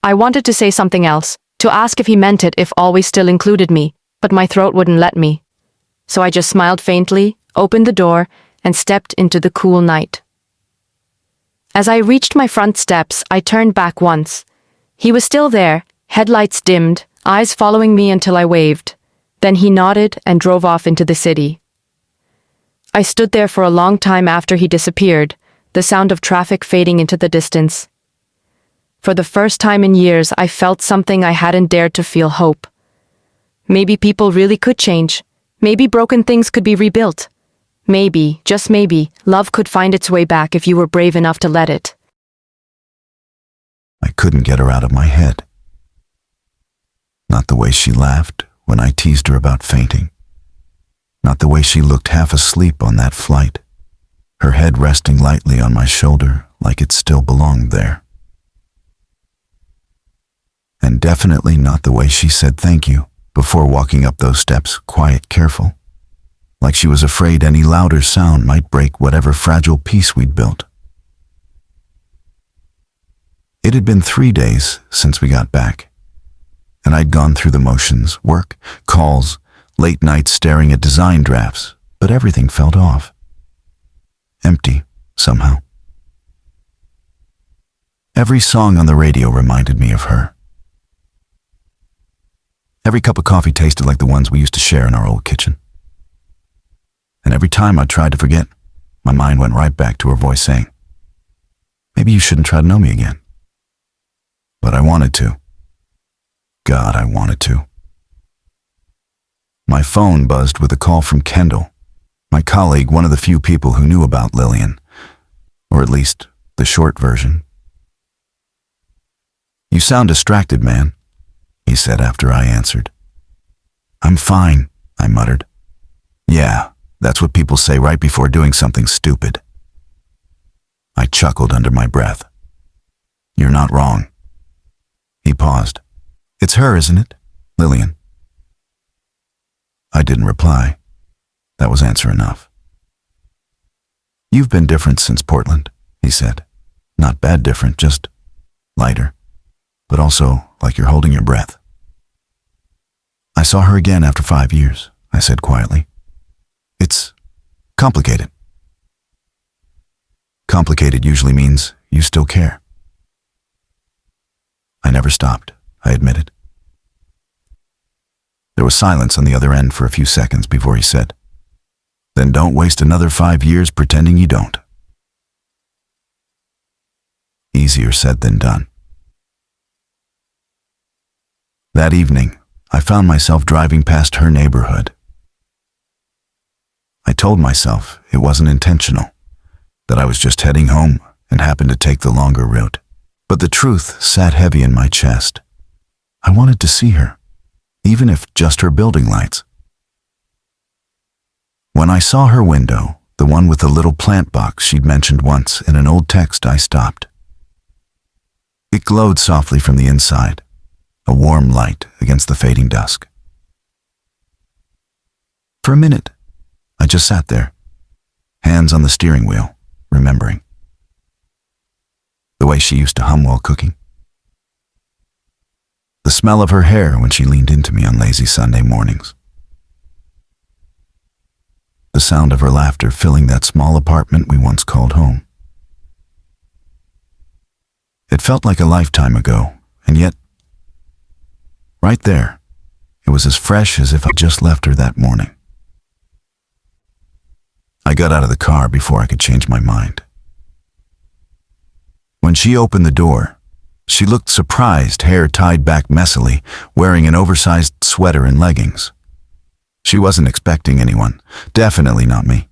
I wanted to say something else, to ask if he meant it, if always still included me, but my throat wouldn't let me. So I just smiled faintly, opened the door, and stepped into the cool night. As I reached my front steps, I turned back once. He was still there, headlights dimmed, eyes following me until I waved. Then he nodded and drove off into the city. I stood there for a long time after he disappeared, the sound of traffic fading into the distance. For the first time in years, I felt something I hadn't dared to feel: hope. Maybe people really could change. Maybe broken things could be rebuilt. Maybe, just maybe, love could find its way back if you were brave enough to let it. I couldn't get her out of my head. Not the way she laughed when I teased her about fainting. Not the way she looked half asleep on that flight, her head resting lightly on my shoulder like it still belonged there. And definitely not the way she said thank you before walking up those steps, quiet, careful, like she was afraid any louder sound might break whatever fragile peace we'd built. It had been 3 days since we got back, and I'd gone through the motions, work, calls, late nights staring at design drafts, but everything felt off. Empty, somehow. Every song on the radio reminded me of her. Every cup of coffee tasted like the ones we used to share in our old kitchen. And every time I tried to forget, my mind went right back to her voice saying, "Maybe you shouldn't try to know me again." But I wanted to. God, I wanted to. My phone buzzed with a call from Kendall, my colleague, one of the few people who knew about Lillian, or at least the short version. "You sound distracted, man," he said after I answered. "I'm fine," I muttered. "Yeah, that's what people say right before doing something stupid." I chuckled under my breath. "You're not wrong." He paused. "It's her, isn't it? Lillian." I didn't reply. That was answer enough. "You've been different since Portland," he said. "Not bad different, just lighter, but also like you're holding your breath." "I saw her again after 5 years," I said quietly. "It's complicated." Complicated usually means you still care. I never stopped, I admitted. There was silence on the other end for a few seconds before he said, "Then don't waste another 5 years pretending you don't." Easier said than done. That evening, I found myself driving past her neighborhood. I told myself it wasn't intentional, that I was just heading home and happened to take the longer route. But the truth sat heavy in my chest. I wanted to see her, even if just her building lights. When I saw her window, the one with the little plant box she'd mentioned once in an old text, I stopped. It glowed softly from the inside, a warm light against the fading dusk. For a minute, I just sat there, hands on the steering wheel, remembering. The way she used to hum while cooking. The smell of her hair when she leaned into me on lazy Sunday mornings. The sound of her laughter filling that small apartment we once called home. It felt like a lifetime ago, and yet, right there, it was as fresh as if I just left her that morning. I got out of the car before I could change my mind. When she opened the door, she looked surprised, hair tied back messily, wearing an oversized sweater and leggings. She wasn't expecting anyone, definitely not me.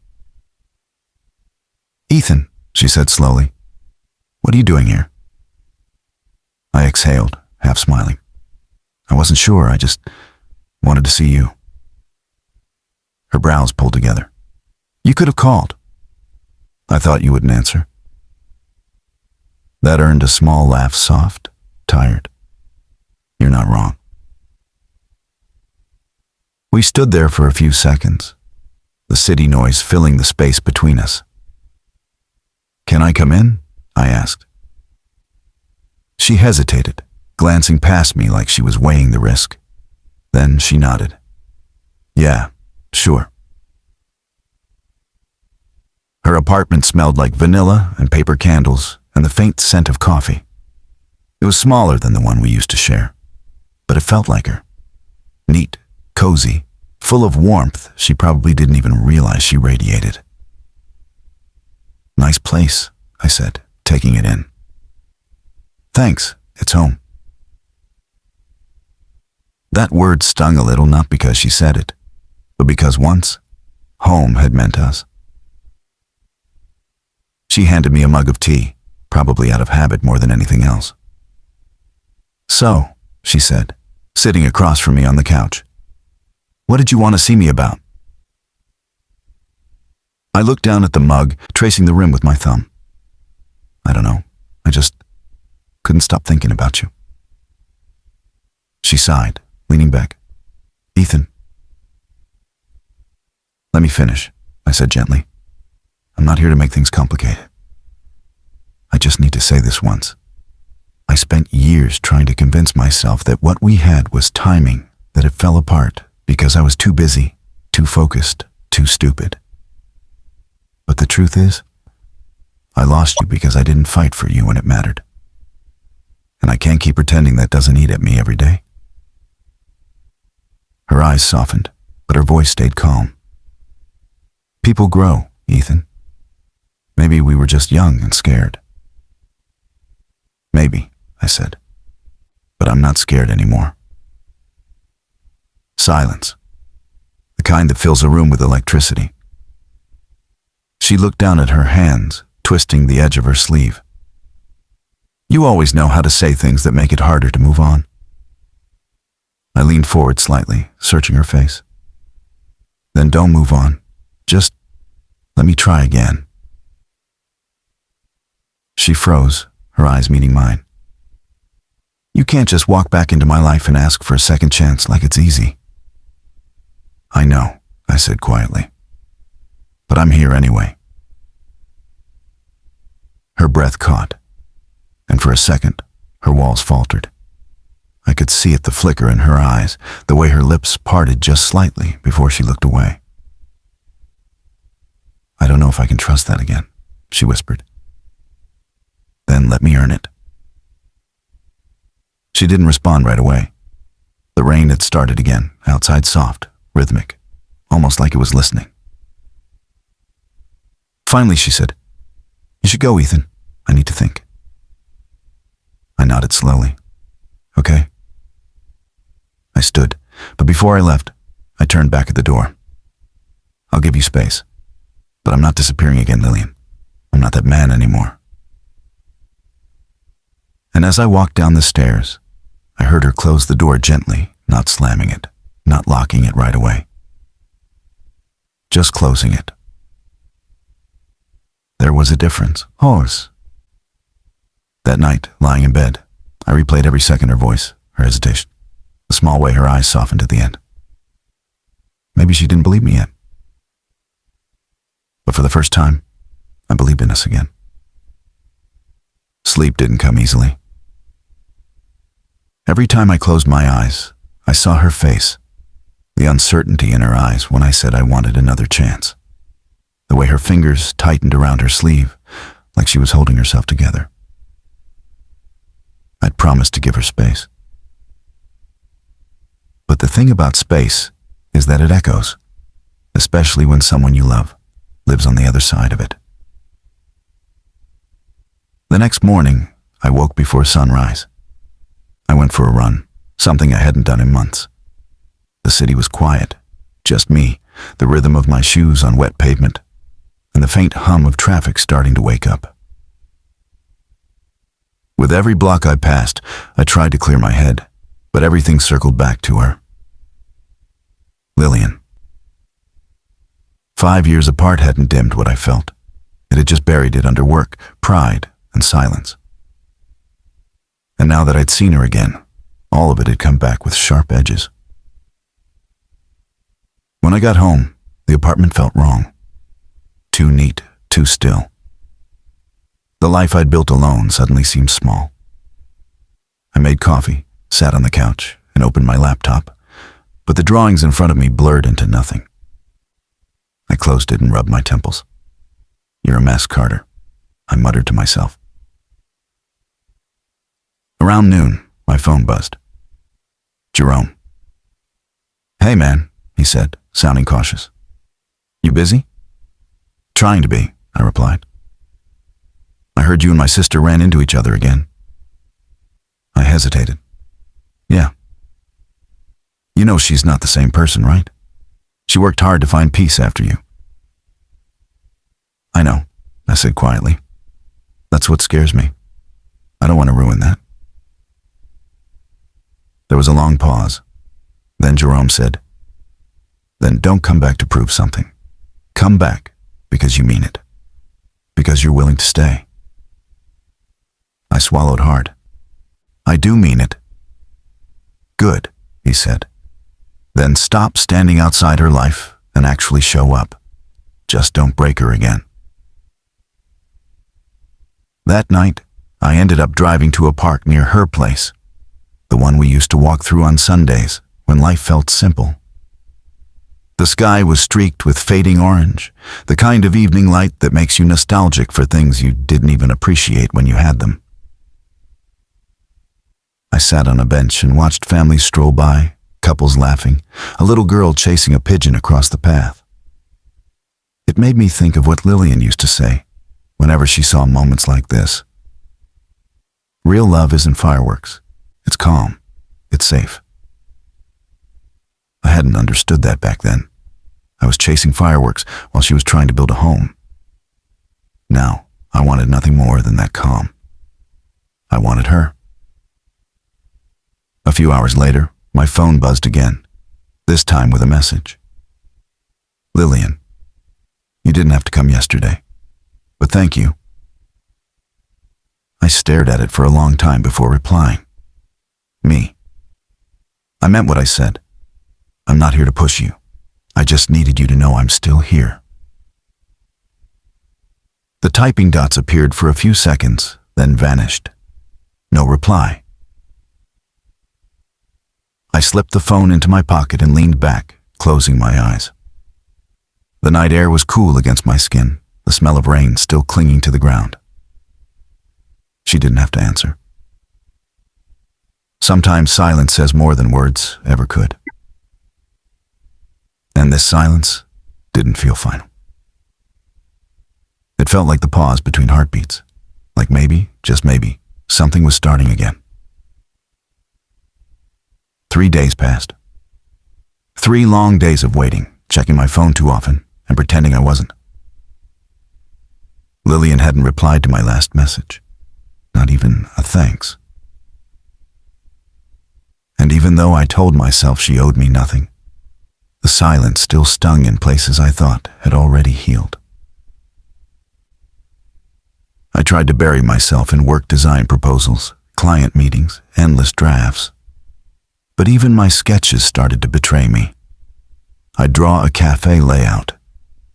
"Ethan," she said slowly, "what are you doing here?" I exhaled, half smiling. "I wasn't sure, I just wanted to see you." Her brows pulled together. "You could have called." "I thought you wouldn't answer." That earned a small laugh, soft, tired. "You're not wrong." We stood there for a few seconds, the city noise filling the space between us. "Can I come in?" I asked. She hesitated, glancing past me like she was weighing the risk. Then she nodded. "Yeah, sure." Her apartment smelled like vanilla and paper candles and the faint scent of coffee. It was smaller than the one we used to share, but it felt like her. Neat, cozy, full of warmth she probably didn't even realize she radiated. "Nice place," I said, taking it in. "Thanks, it's home." That word stung a little, not because she said it, but because once, home had meant us. She handed me a mug of tea, probably out of habit more than anything else. "So," she said, sitting across from me on the couch, "what did you want to see me about?" I looked down at the mug, tracing the rim with my thumb. "I don't know. I just couldn't stop thinking about you." She sighed, leaning back. "Ethan." "Let me finish," I said gently. "I'm not here to make things complicated. I just need to say this once. I spent years trying to convince myself that what we had was timing, that it fell apart because I was too busy, too focused, too stupid. But the truth is, I lost you because I didn't fight for you when it mattered. And I can't keep pretending that doesn't eat at me every day." Her eyes softened, but her voice stayed calm. "People grow, Ethan. Maybe we were just young and scared." "Maybe," I said, "but I'm not scared anymore." Silence. The kind that fills a room with electricity. She looked down at her hands, twisting the edge of her sleeve. "You always know how to say things that make it harder to move on." I leaned forward slightly, searching her face. "Then don't move on. Just let me try again." She froze, her eyes meeting mine. "You can't just walk back into my life and ask for a second chance like it's easy." "I know," I said quietly, "but I'm here anyway." Her breath caught, and for a second, her walls faltered. I could see it, the flicker in her eyes, the way her lips parted just slightly before she looked away. "I don't know if I can trust that again," she whispered. "Then let me earn it." She didn't respond right away. The rain had started again, outside soft, rhythmic, almost like it was listening. Finally, she said, "You should go, Ethan. I need to think." I nodded slowly. "Okay." I stood, but before I left, I turned back at the door. "I'll give you space, but I'm not disappearing again, Lillian. I'm not that man anymore." And as I walked down the stairs, I heard her close the door gently, not slamming it, not locking it right away. Just closing it. There was a difference. Horse. That night, lying in bed, I replayed every second her voice, her hesitation, the small way her eyes softened at the end. Maybe she didn't believe me yet. But for the first time, I believed in us again. Sleep didn't come easily. Every time I closed my eyes, I saw her face, the uncertainty in her eyes when I said I wanted another chance, the way her fingers tightened around her sleeve, like she was holding herself together. I'd promised to give her space. But the thing about space is that it echoes, especially when someone you love lives on the other side of it. The next morning, I woke before sunrise. I went for a run, something I hadn't done in months. The city was quiet, just me, the rhythm of my shoes on wet pavement, and the faint hum of traffic starting to wake up. With every block I passed, I tried to clear my head, but everything circled back to her. Lillian. 5 years apart hadn't dimmed what I felt. It had just buried it under work, pride, and silence. And now that I'd seen her again, all of it had come back with sharp edges. When I got home, the apartment felt wrong. Too neat, too still. The life I'd built alone suddenly seemed small. I made coffee, sat on the couch, and opened my laptop, but the drawings in front of me blurred into nothing. I closed it and rubbed my temples. "You're a mess, Carter," I muttered to myself. Around noon, my phone buzzed. Jerome. "Hey, man," he said, sounding cautious. "You busy?" "Trying to be," I replied. "I heard you and my sister ran into each other again." I hesitated. "Yeah." You know she's not the same person, right? She worked hard to find peace after you. I know, I said quietly. That's what scares me. I don't want to ruin that. There was a long pause. Then Jerome said, "Then don't come back to prove something. Come back because you mean it. Because you're willing to stay." I swallowed hard. "I do mean it." "Good," he said. "Then stop standing outside her life and actually show up. Just don't break her again." That night, I ended up driving to a park near her place, the one we used to walk through on Sundays when life felt simple. The sky was streaked with fading orange, the kind of evening light that makes you nostalgic for things you didn't even appreciate when you had them. I sat on a bench and watched families stroll by, couples laughing, a little girl chasing a pigeon across the path. It made me think of what Lillian used to say whenever she saw moments like this. Real love isn't fireworks. It's calm. It's safe. I hadn't understood that back then. I was chasing fireworks while she was trying to build a home. Now, I wanted nothing more than that calm. I wanted her. A few hours later, my phone buzzed again, this time with a message. "Lillian, you didn't have to come yesterday, but thank you." I stared at it for a long time before replying. Me. I meant what I said. I'm not here to push you. I just needed you to know I'm still here. The typing dots appeared for a few seconds, then vanished. No reply. I slipped the phone into my pocket and leaned back, closing my eyes. The night air was cool against my skin, the smell of rain still clinging to the ground. She didn't have to answer. Sometimes silence says more than words ever could. And this silence didn't feel final. It felt like the pause between heartbeats, like maybe, just maybe, something was starting again. 3 days passed. 3 long days of waiting, checking my phone too often, and pretending I wasn't. Lillian hadn't replied to my last message. Not even a thanks. And even though I told myself she owed me nothing, the silence still stung in places I thought had already healed. I tried to bury myself in work design proposals, client meetings, endless drafts. But even my sketches started to betray me. I'd draw a cafe layout,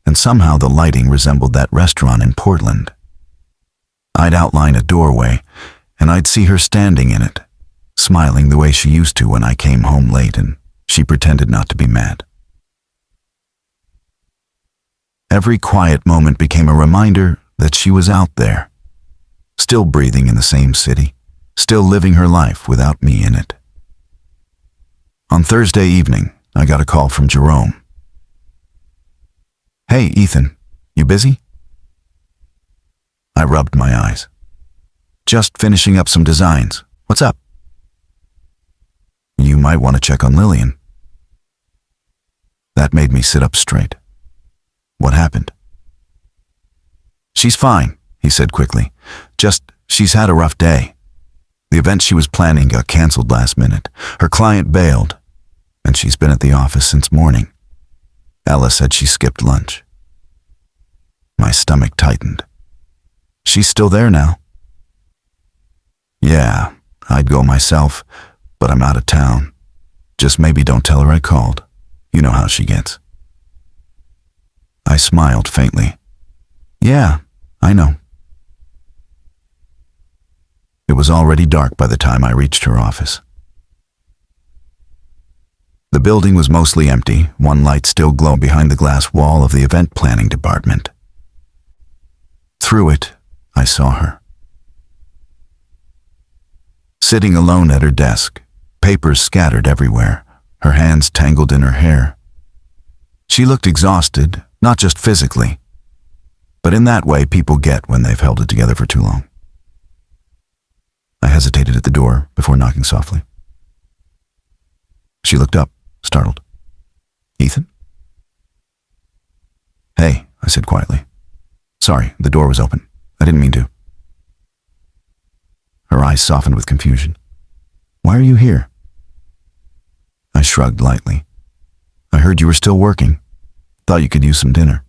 and somehow the lighting resembled that restaurant in Portland. I'd outline a doorway, and I'd see her standing in it, smiling the way she used to when I came home late and she pretended not to be mad. Every quiet moment became a reminder that she was out there, still breathing in the same city, still living her life without me in it. On Thursday evening, I got a call from Jerome. "Hey, Ethan, you busy?" I rubbed my eyes. "Just finishing up some designs. What's up?" "You might want to check on Lillian." That made me sit up straight. What happened? "She's fine," he said quickly. "Just, she's had a rough day. The event she was planning got canceled last minute. Her client bailed, and she's been at the office since morning. Ella said she skipped lunch." My stomach tightened. "She's still there now?" "Yeah, I'd go myself, but I'm out of town. Just maybe don't tell her I called. You know how she gets." I smiled faintly. "Yeah, I know." It was already dark by the time I reached her office. The building was mostly empty, one light still glowed behind the glass wall of the event planning department. Through it, I saw her. Sitting alone at her desk, papers scattered everywhere, her hands tangled in her hair. She looked exhausted, not just physically, but in that way people get when they've held it together for too long. I hesitated at the door before knocking softly. She looked up, startled. Ethan? Hey, I said quietly. Sorry, the door was open. I didn't mean to. Her eyes softened with confusion. Why are you here? I shrugged lightly. I heard you were still working. Thought you could use some dinner.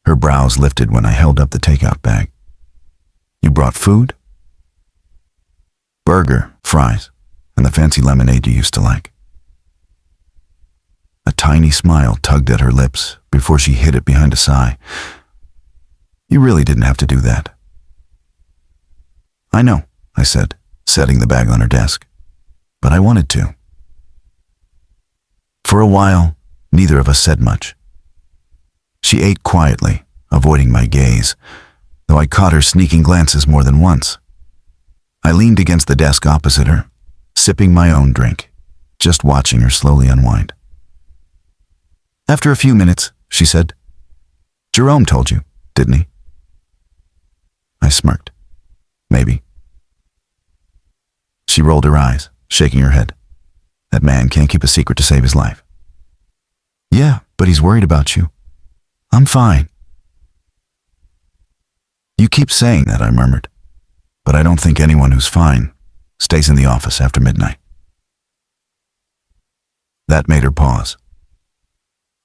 Her brows lifted when I held up the takeout bag. You brought food? Burger, fries, and the fancy lemonade you used to like. A tiny smile tugged at her lips before she hid it behind a sigh. You really didn't have to do that. I know, I said, setting the bag on her desk. But I wanted to. For a while, neither of us said much. She ate quietly, avoiding my gaze, though I caught her sneaking glances more than once. I leaned against the desk opposite her, sipping my own drink, just watching her slowly unwind. After a few minutes, she said, Jerome told you, didn't he? I smirked. Maybe. She rolled her eyes, shaking her head. That man can't keep a secret to save his life. Yeah, but he's worried about you. I'm fine. You keep saying that, I murmured. But I don't think anyone who's fine stays in the office after midnight. That made her pause.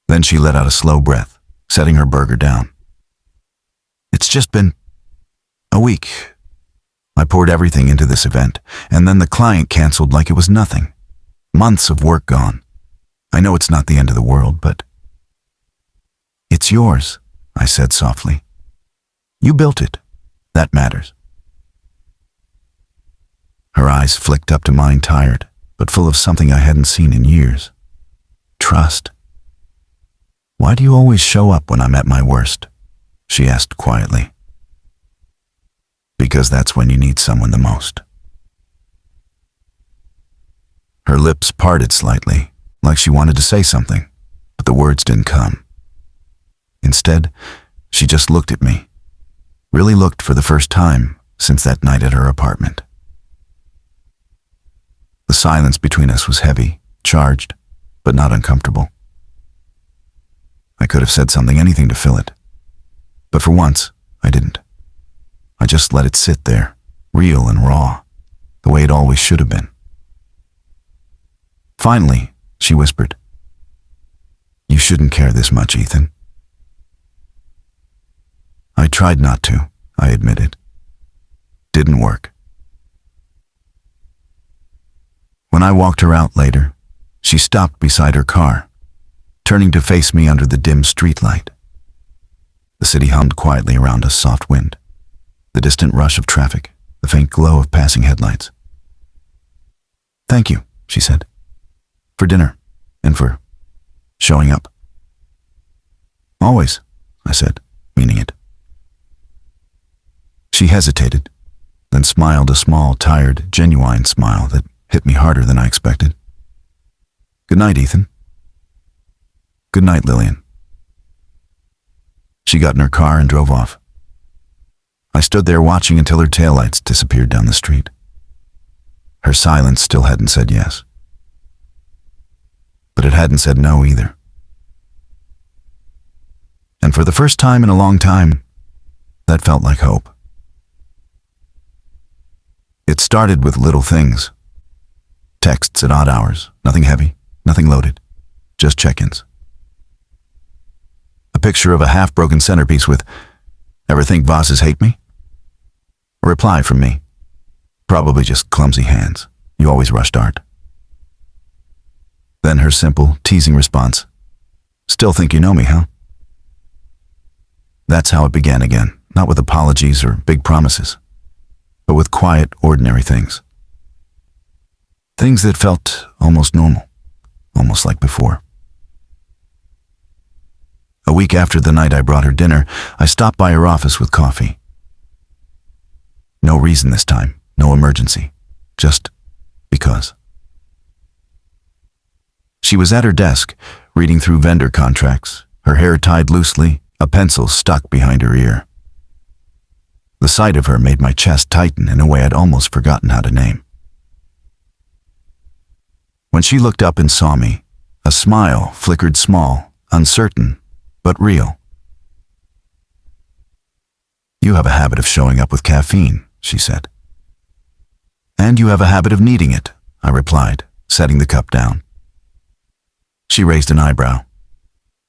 Then she let out a slow breath, setting her burger down. It's just been a week. I poured everything into this event, and then the client canceled like it was nothing. Months of work gone. I know it's not the end of the world, but it's yours, I said softly. You built it. That matters. Her eyes flicked up to mine, tired, but full of something I hadn't seen in years. Trust. Why do you always show up when I'm at my worst? She asked quietly. Because that's when you need someone the most. Her lips parted slightly, like she wanted to say something, but the words didn't come. Instead, she just looked at me, really looked for the first time since that night at her apartment. The silence between us was heavy, charged, but not uncomfortable. I could have said something, anything to fill it. But for once, I didn't. I just let it sit there, real and raw, the way it always should have been. Finally, she whispered, You shouldn't care this much, Ethan. I tried not to, I admitted. Didn't work. When I walked her out later, she stopped beside her car, turning to face me under the dim streetlight. The city hummed quietly around us, soft wind, the distant rush of traffic, the faint glow of passing headlights. Thank you, she said, for dinner and for showing up. Always, I said, meaning it. She hesitated, then smiled a small, tired, genuine smile that hit me harder than I expected. Good night, Ethan. Good night, Lillian. She got in her car and drove off. I stood there watching until her taillights disappeared down the street. Her silence still hadn't said yes. But it hadn't said no either. And for the first time in a long time, that felt like hope. It started with little things. Texts at odd hours, nothing heavy, nothing loaded, just check-ins. A picture of a half-broken centerpiece with, Ever think vases hate me? A reply from me. Probably just clumsy hands. You always rushed art. Then her simple, teasing response. Still think you know me, huh? That's how it began again, not with apologies or big promises, but with quiet, ordinary things. Things that felt almost normal, almost like before. A week after the night I brought her dinner, I stopped by her office with coffee. No reason this time, no emergency, just because. She was at her desk, reading through vendor contracts, her hair tied loosely, a pencil stuck behind her ear. The sight of her made my chest tighten in a way I'd almost forgotten how to name. When she looked up and saw me, a smile flickered small, uncertain, but real. "You have a habit of showing up with caffeine," she said. "And you have a habit of needing it," I replied, setting the cup down. She raised an eyebrow.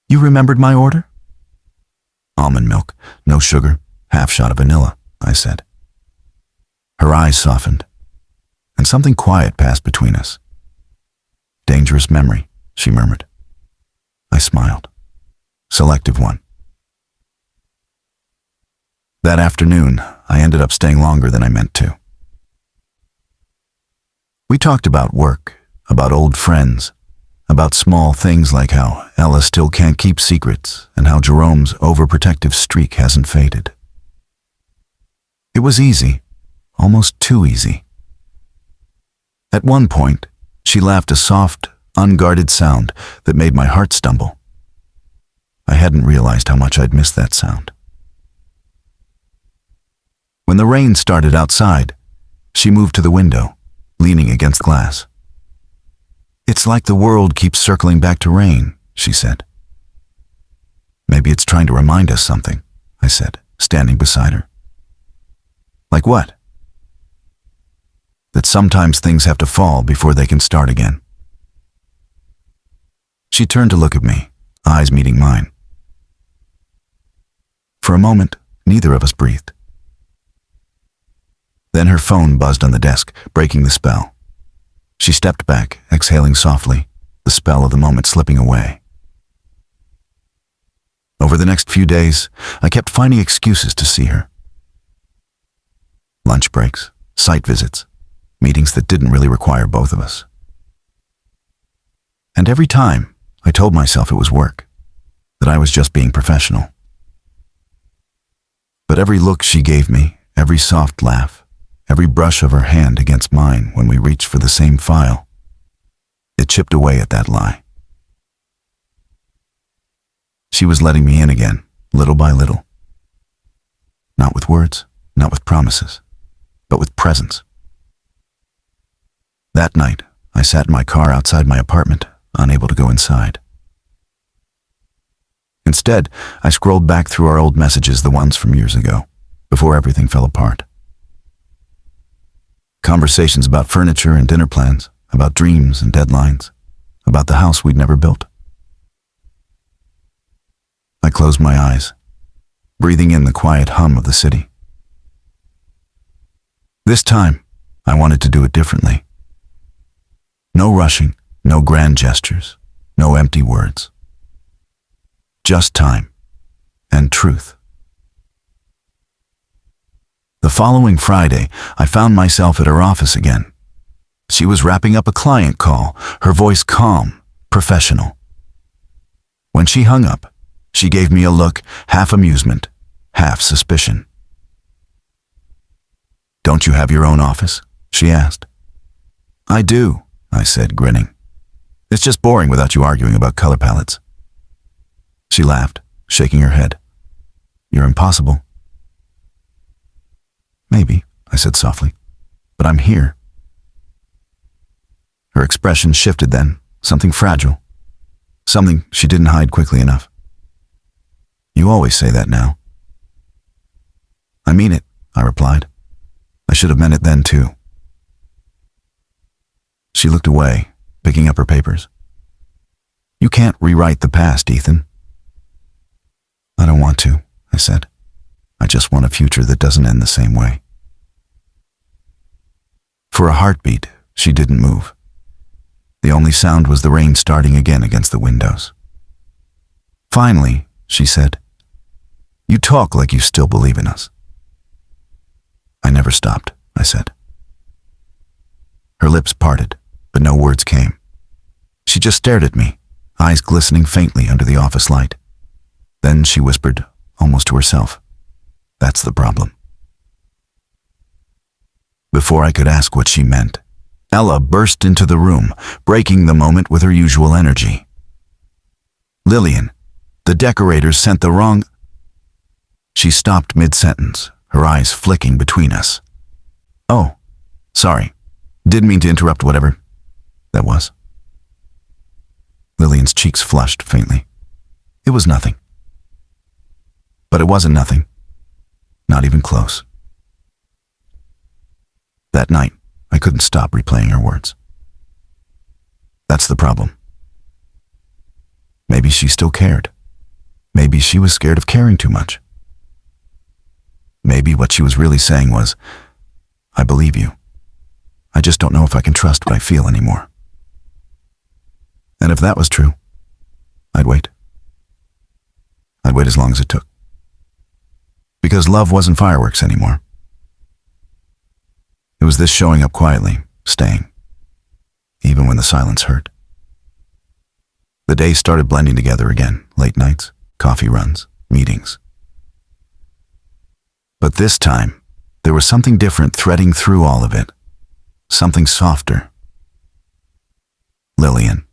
"You remembered my order?" "Almond milk, no sugar, half shot of vanilla," I said. Her eyes softened, and something quiet passed between us. "Dangerous memory," she murmured. I smiled. "Selective one." That afternoon, I ended up staying longer than I meant to. We talked about work, about old friends, about small things like how Ella still can't keep secrets and how Jerome's overprotective streak hasn't faded. It was easy, almost too easy. At one point, she laughed a soft, unguarded sound that made my heart stumble. I hadn't realized how much I'd missed that sound. When the rain started outside, she moved to the window, leaning against glass. "It's like the world keeps circling back to rain," she said. "Maybe it's trying to remind us something," I said, standing beside her. "Like what?" "That sometimes things have to fall before they can start again." She turned to look at me, eyes meeting mine. For a moment, neither of us breathed. Then her phone buzzed on the desk, breaking the spell. She stepped back, exhaling softly, the spell of the moment slipping away. Over the next few days, I kept finding excuses to see her. Lunch breaks, site visits, meetings that didn't really require both of us. And every time, I told myself it was work, that I was just being professional. But every look she gave me, every soft laugh, every brush of her hand against mine when we reached for the same file, it chipped away at that lie. She was letting me in again, little by little. Not with words, not with promises, but with presence. That night, I sat in my car outside my apartment, unable to go inside. Instead, I scrolled back through our old messages, the ones from years ago, before everything fell apart. Conversations about furniture and dinner plans, about dreams and deadlines, about the house we'd never built. I closed my eyes, breathing in the quiet hum of the city. This time, I wanted to do it differently. No rushing, no grand gestures, no empty words. Just time and truth. The following Friday, I found myself at her office again. She was wrapping up a client call, her voice calm, professional. When she hung up, she gave me a look, half amusement, half suspicion. "Don't you have your own office?" she asked. "I do," I said, grinning. "It's just boring without you arguing about color palettes." She laughed, shaking her head. "You're impossible." "Maybe," I said softly, "but I'm here." Her expression shifted then, something fragile, something she didn't hide quickly enough. "You always say that now." "I mean it," I replied. "I should have meant it then too." She looked away, picking up her papers. "You can't rewrite the past, Ethan." "I don't want to," I said. "I just want a future that doesn't end the same way." For a heartbeat, she didn't move. The only sound was the rain starting again against the windows. "Finally," she said, "you talk like you still believe in us." "I never stopped," I said. Her lips parted, but no words came. She just stared at me, eyes glistening faintly under the office light. Then she whispered, almost to herself, "That's the problem." Before I could ask what she meant, Ella burst into the room, breaking the moment with her usual energy. "Lillian, the decorators sent the wrong—" She stopped mid-sentence, her eyes flicking between us. "Oh, sorry. Didn't mean to interrupt whatever that was." Lillian's cheeks flushed faintly. It was nothing. But it wasn't nothing. Not even close. That night, I couldn't stop replaying her words. That's the problem. Maybe she still cared. Maybe she was scared of caring too much. Maybe what she was really saying was, I believe you. I just don't know if I can trust what I feel anymore. And if that was true, I'd wait. I'd wait as long as it took. Because love wasn't fireworks anymore. It was this showing up quietly, staying, even when the silence hurt. The days started blending together again, late nights, coffee runs, meetings. But this time, there was something different threading through all of it. Something softer. Lillian.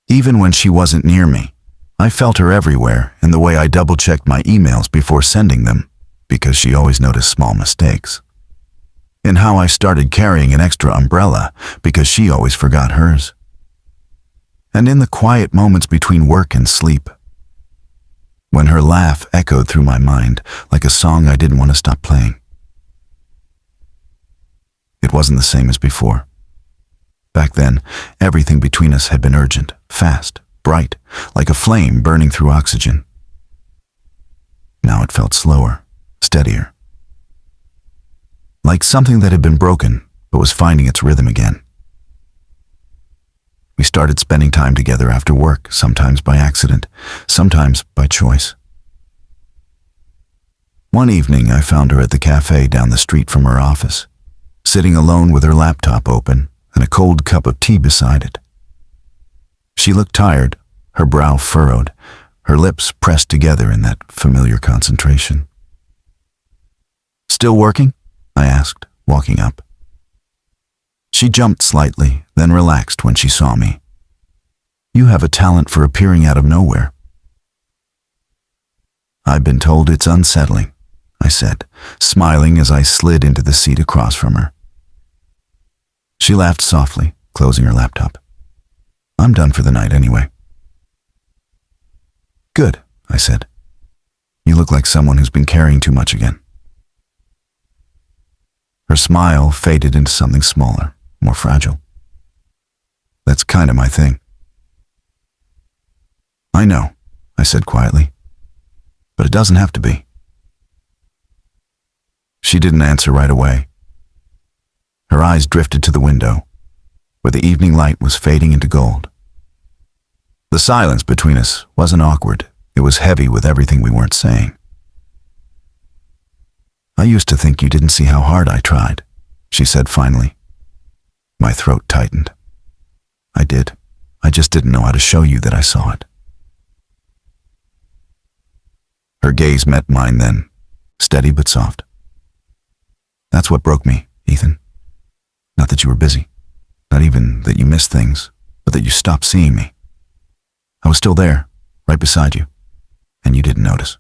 Even when she wasn't near me, I felt her everywhere in the way I double-checked my emails before sending them, because she always noticed small mistakes. In how I started carrying an extra umbrella because she always forgot hers. And in the quiet moments between work and sleep, when her laugh echoed through my mind like a song I didn't want to stop playing. It wasn't the same as before. Back then, everything between us had been urgent, fast, bright, like a flame burning through oxygen. Now it felt slower, steadier. Like something that had been broken but was finding its rhythm again. We started spending time together after work, sometimes by accident, sometimes by choice. One evening, I found her at the cafe down the street from her office, sitting alone with her laptop open and a cold cup of tea beside it. She looked tired, her brow furrowed, her lips pressed together in that familiar concentration. "Still working?" I asked, walking up. She jumped slightly, then relaxed when she saw me. "You have a talent for appearing out of nowhere." "I've been told it's unsettling," I said, smiling as I slid into the seat across from her. She laughed softly, closing her laptop. "I'm done for the night anyway." "Good," I said. "You look like someone who's been carrying too much again." Her smile faded into something smaller, more fragile. "That's kind of my thing." "I know," I said quietly, "but it doesn't have to be." She didn't answer right away. Her eyes drifted to the window, where the evening light was fading into gold. The silence between us wasn't awkward. It was heavy with everything we weren't saying. "I used to think you didn't see how hard I tried," she said finally. My throat tightened. "I did. I just didn't know how to show you that I saw it." Her gaze met mine then, steady but soft. "That's what broke me, Ethan. Not that you were busy. Not even that you missed things, but that you stopped seeing me. I was still there, right beside you, and you didn't notice."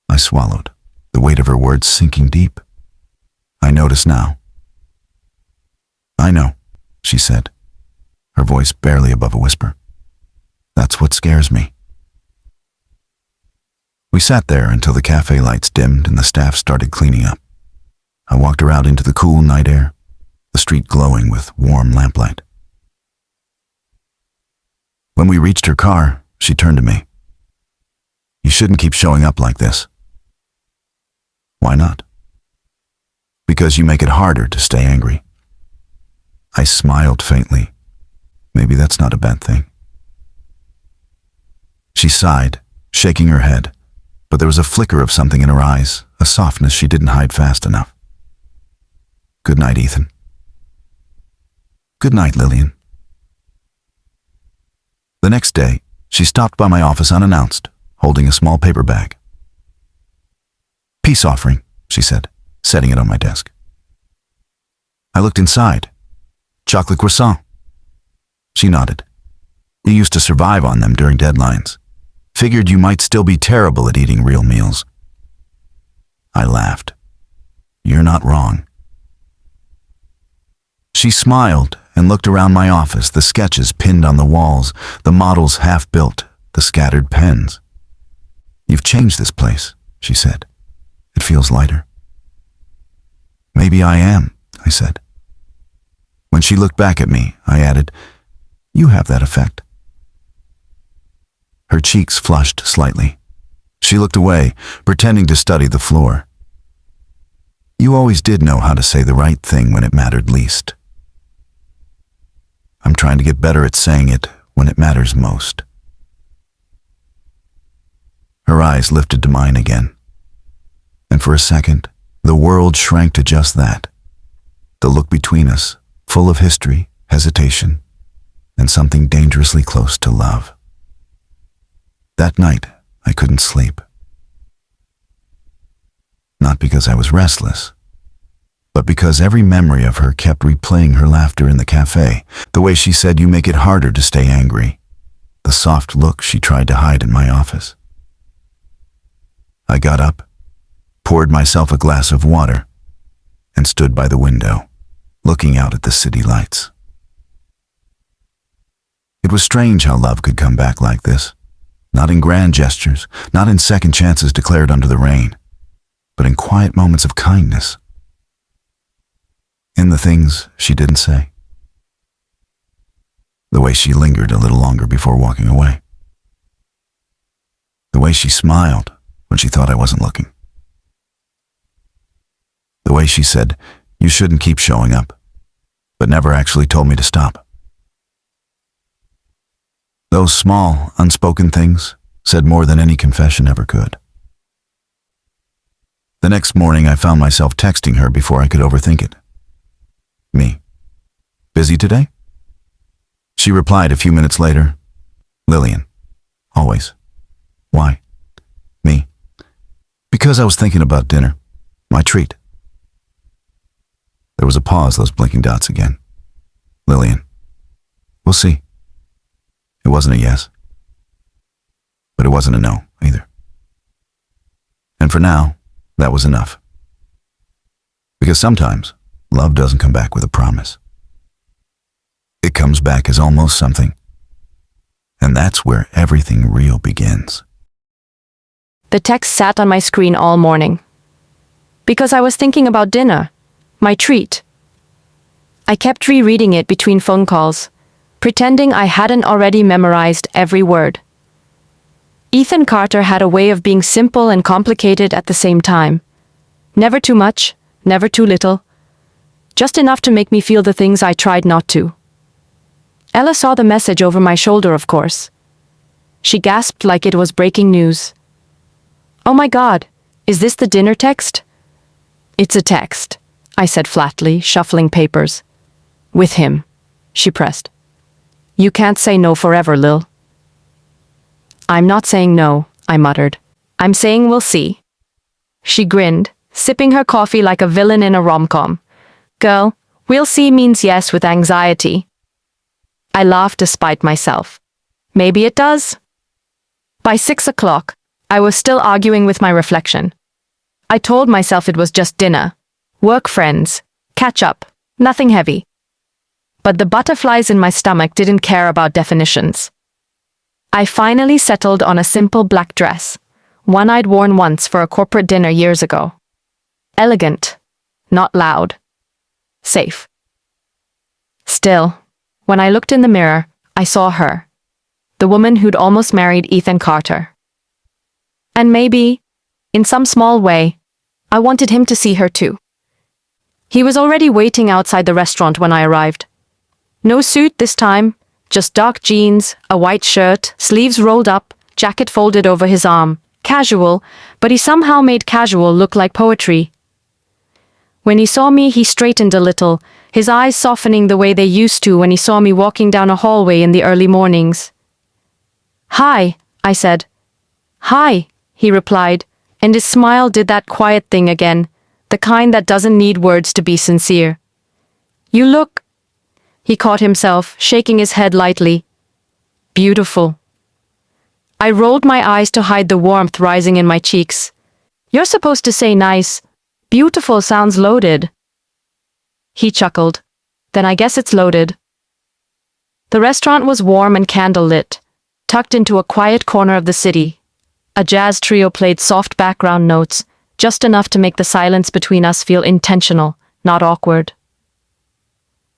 I swallowed, the weight of her words sinking deep. "I notice now." "I know," she said, her voice barely above a whisper. "That's what scares me." We sat there until the cafe lights dimmed and the staff started cleaning up. I walked her out into the cool night air, the street glowing with warm lamplight. When we reached her car, she turned to me. "You shouldn't keep showing up like this." "Why not?" "Because you make it harder to stay angry." I smiled faintly. Maybe that's not a bad thing. She sighed, shaking her head, but there was a flicker of something in her eyes, a softness she didn't hide fast enough. "Good night, Ethan." "Good night, Lillian." The next day, she stopped by my office unannounced, holding a small paper bag. "Peace offering," she said, setting it on my desk. I looked inside. "Chocolate croissant." She nodded. "You used to survive on them during deadlines. Figured you might still be terrible at eating real meals." I laughed. "You're not wrong." She smiled, and looked around my office, the sketches pinned on the walls, the models half-built, the scattered pens. "You've changed this place," she said. "It feels lighter." "Maybe I am," I said. When she looked back at me, I added, "You have that effect." Her cheeks flushed slightly. She looked away, pretending to study the floor. "You always did know how to say the right thing when it mattered least." "I'm trying to get better at saying it when it matters most." Her eyes lifted to mine again. And for a second, the world shrank to just that. The look between us, full of history, hesitation, and something dangerously close to love. That night, I couldn't sleep. Not because I was restless, but because every memory of her kept replaying her laughter in the cafe, the way she said, "You make it harder to stay angry," the soft look she tried to hide in my office. I got up, poured myself a glass of water, and stood by the window, looking out at the city lights. It was strange how love could come back like this. Not in grand gestures, not in second chances declared under the rain, but in quiet moments of kindness. In the things she didn't say. The way she lingered a little longer before walking away. The way she smiled when she thought I wasn't looking. The way she said, "You shouldn't keep showing up," but never actually told me to stop. Those small, unspoken things said more than any confession ever could. The next morning, I found myself texting her before I could overthink it. "Me. Busy today?" She replied a few minutes later, "Lillian. Always. Why?" "Me. Because I was thinking about dinner. My treat." There was a pause, those blinking dots again. "Lillian. We'll see." It wasn't a yes, but it wasn't a no either. And for now, that was enough. Because sometimes, love doesn't come back with a promise. It comes back as almost something. And that's where everything real begins. The text sat on my screen all morning. Because I was thinking about dinner, my treat. I kept rereading it between phone calls, pretending I hadn't already memorized every word. Ethan Carter had a way of being simple and complicated at the same time. Never too much, never too little. Just enough to make me feel the things I tried not to. Ella saw the message over my shoulder, of course. She gasped like it was breaking news. "Oh my God, is this the dinner text?" "It's a text," I said flatly, shuffling papers. "With him," she pressed. "You can't say no forever, Lil." "I'm not saying no," I muttered. "I'm saying we'll see." She grinned, sipping her coffee like a villain in a rom-com. "Girl, we'll see means yes with anxiety." I laughed despite myself. Maybe it does. By 6 o'clock, I was still arguing with my reflection. I told myself it was just dinner, work friends, catch up, nothing heavy. But the butterflies in my stomach didn't care about definitions. I finally settled on a simple black dress, one I'd worn once for a corporate dinner years ago. Elegant, not loud. Safe. Still, when I looked in the mirror, I saw her, the woman who'd almost married Ethan Carter. And maybe, in some small way, I wanted him to see her too. He was already waiting outside the restaurant when I arrived. No suit this time, just dark jeans, a white shirt, sleeves rolled up, jacket folded over his arm. Casual, but he somehow made casual look like poetry. When he saw me, he straightened a little, his eyes softening the way they used to when he saw me walking down a hallway in the early mornings. "Hi," I said. "Hi," he replied, and his smile did that quiet thing again, the kind that doesn't need words to be sincere. "You look..." He caught himself, shaking his head lightly. "Beautiful." I rolled my eyes to hide the warmth rising in my cheeks. "You're supposed to say nice. Beautiful sounds loaded." He chuckled. "Then I guess it's loaded." The restaurant was warm and candlelit, tucked into a quiet corner of the city. A jazz trio played soft background notes, just enough to make the silence between us feel intentional, not awkward.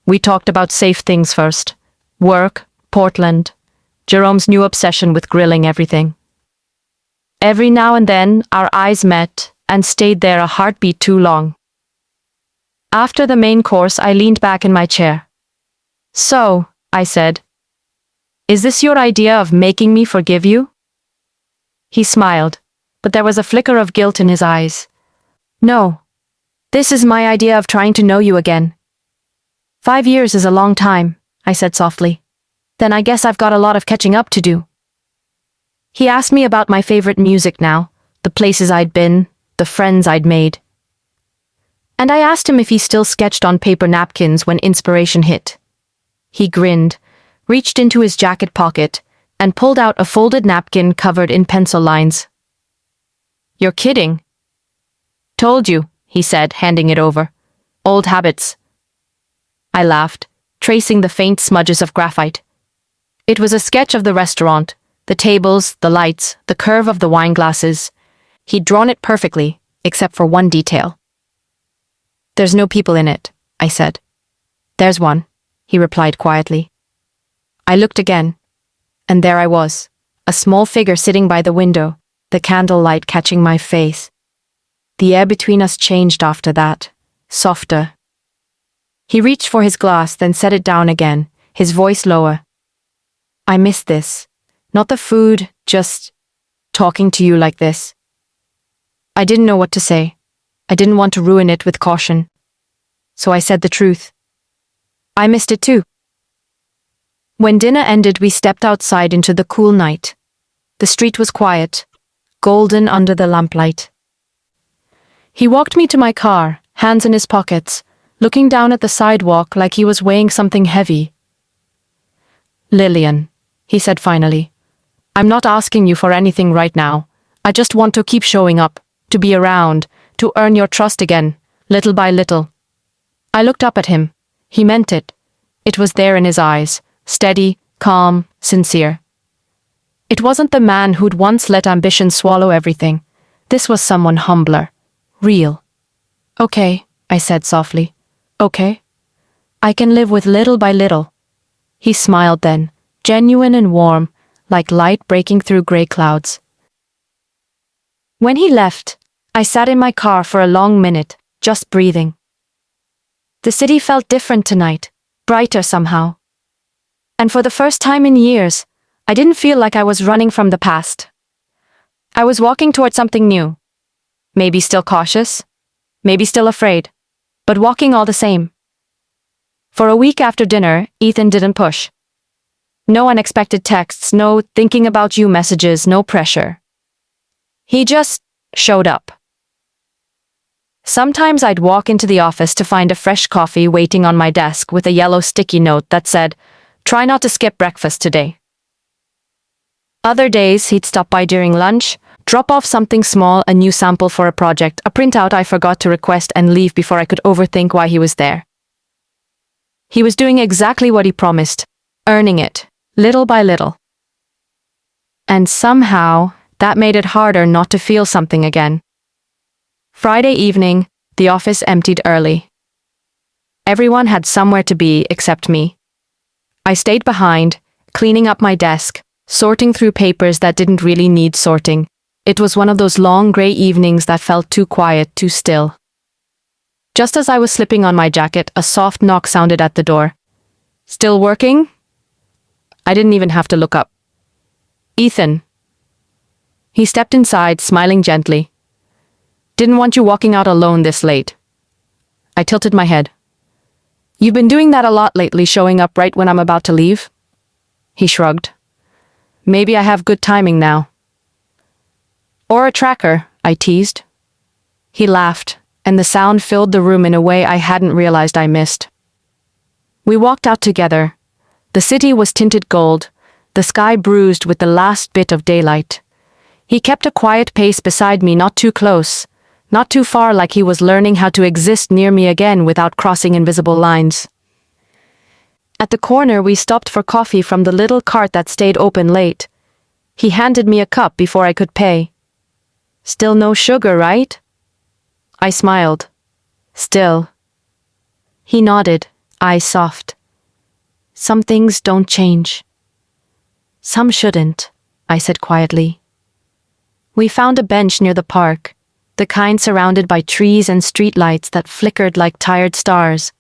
We talked about safe things first. Work, Portland, Jerome's new obsession with grilling everything. Every now and then, our eyes met and stayed there a heartbeat too long. After the main course, I leaned back in my chair. "So," I said, "is this your idea of making me forgive you?" He smiled, but there was a flicker of guilt in his eyes. "No. This is my idea of trying to know you again." 5 years is a long time, I said softly. "Then I guess I've got a lot of catching up to do." He asked me about my favorite music now, the places I'd been, the friends I'd made. And I asked him if he still sketched on paper napkins when inspiration hit. He grinned, reached into his jacket pocket, and pulled out a folded napkin covered in pencil lines. "You're kidding." "Told you," he said, handing it over. "Old habits." I laughed, tracing the faint smudges of graphite. It was a sketch of the restaurant, the tables, the lights, the curve of the wine glasses. He'd drawn it perfectly, except for one detail. "There's no people in it," I said. "There's one," he replied quietly. I looked again, and there I was, a small figure sitting by the window, the candlelight catching my face. The air between us changed after that, softer. He reached for his glass, then set it down again, his voice lower. "I miss this. Not the food, just talking to you like this." I didn't know what to say. I didn't want to ruin it with caution. So I said the truth. I missed it too. When dinner ended, we stepped outside into the cool night. The street was quiet, golden under the lamplight. He walked me to my car, hands in his pockets, looking down at the sidewalk like he was weighing something heavy. "Lillian," he said finally, "I'm not asking you for anything right now. I just want to keep showing up, to be around, to earn your trust again, little by little." I looked up at him. He meant it. It was there in his eyes, steady, calm, sincere. It wasn't the man who'd once let ambition swallow everything. This was someone humbler, real. "Okay," I said softly. "Okay. I can live with little by little." He smiled then, genuine and warm, like light breaking through gray clouds. When he left, I sat in my car for a long minute, just breathing. The city felt different tonight, brighter somehow. And for the first time in years, I didn't feel like I was running from the past. I was walking toward something new. Maybe still cautious, maybe still afraid, but walking all the same. For a week after dinner, Ethan didn't push. No unexpected texts, no thinking about you messages, no pressure. He just showed up. Sometimes I'd walk into the office to find a fresh coffee waiting on my desk with a yellow sticky note that said, "Try not to skip breakfast today." Other days, he'd stop by during lunch, drop off something small, a new sample for a project, a printout I forgot to request, and leave before I could overthink why he was there. He was doing exactly what he promised, earning it, little by little. And somehow, that made it harder not to feel something again. Friday evening, the office emptied early. Everyone had somewhere to be except me. I stayed behind, cleaning up my desk, sorting through papers that didn't really need sorting. It was one of those long gray evenings that felt too quiet, too still. Just as I was slipping on my jacket, a soft knock sounded at the door. "Still working?" I didn't even have to look up. "Ethan." He stepped inside, smiling gently. "Didn't want you walking out alone this late." I tilted my head. "You've been doing that a lot lately, showing up right when I'm about to leave?" He shrugged. "Maybe I have good timing now." "Or a tracker," I teased. He laughed, and the sound filled the room in a way I hadn't realized I missed. We walked out together. The city was tinted gold, the sky bruised with the last bit of daylight. He kept a quiet pace beside me, not too close, not too far, like he was learning how to exist near me again without crossing invisible lines. At the corner, we stopped for coffee from the little cart that stayed open late. He handed me a cup before I could pay. "Still no sugar, right?" I smiled. "Still." He nodded, eyes soft. "Some things don't change." "Some shouldn't," I said quietly. We found a bench near the park, the kind surrounded by trees and streetlights that flickered like tired stars.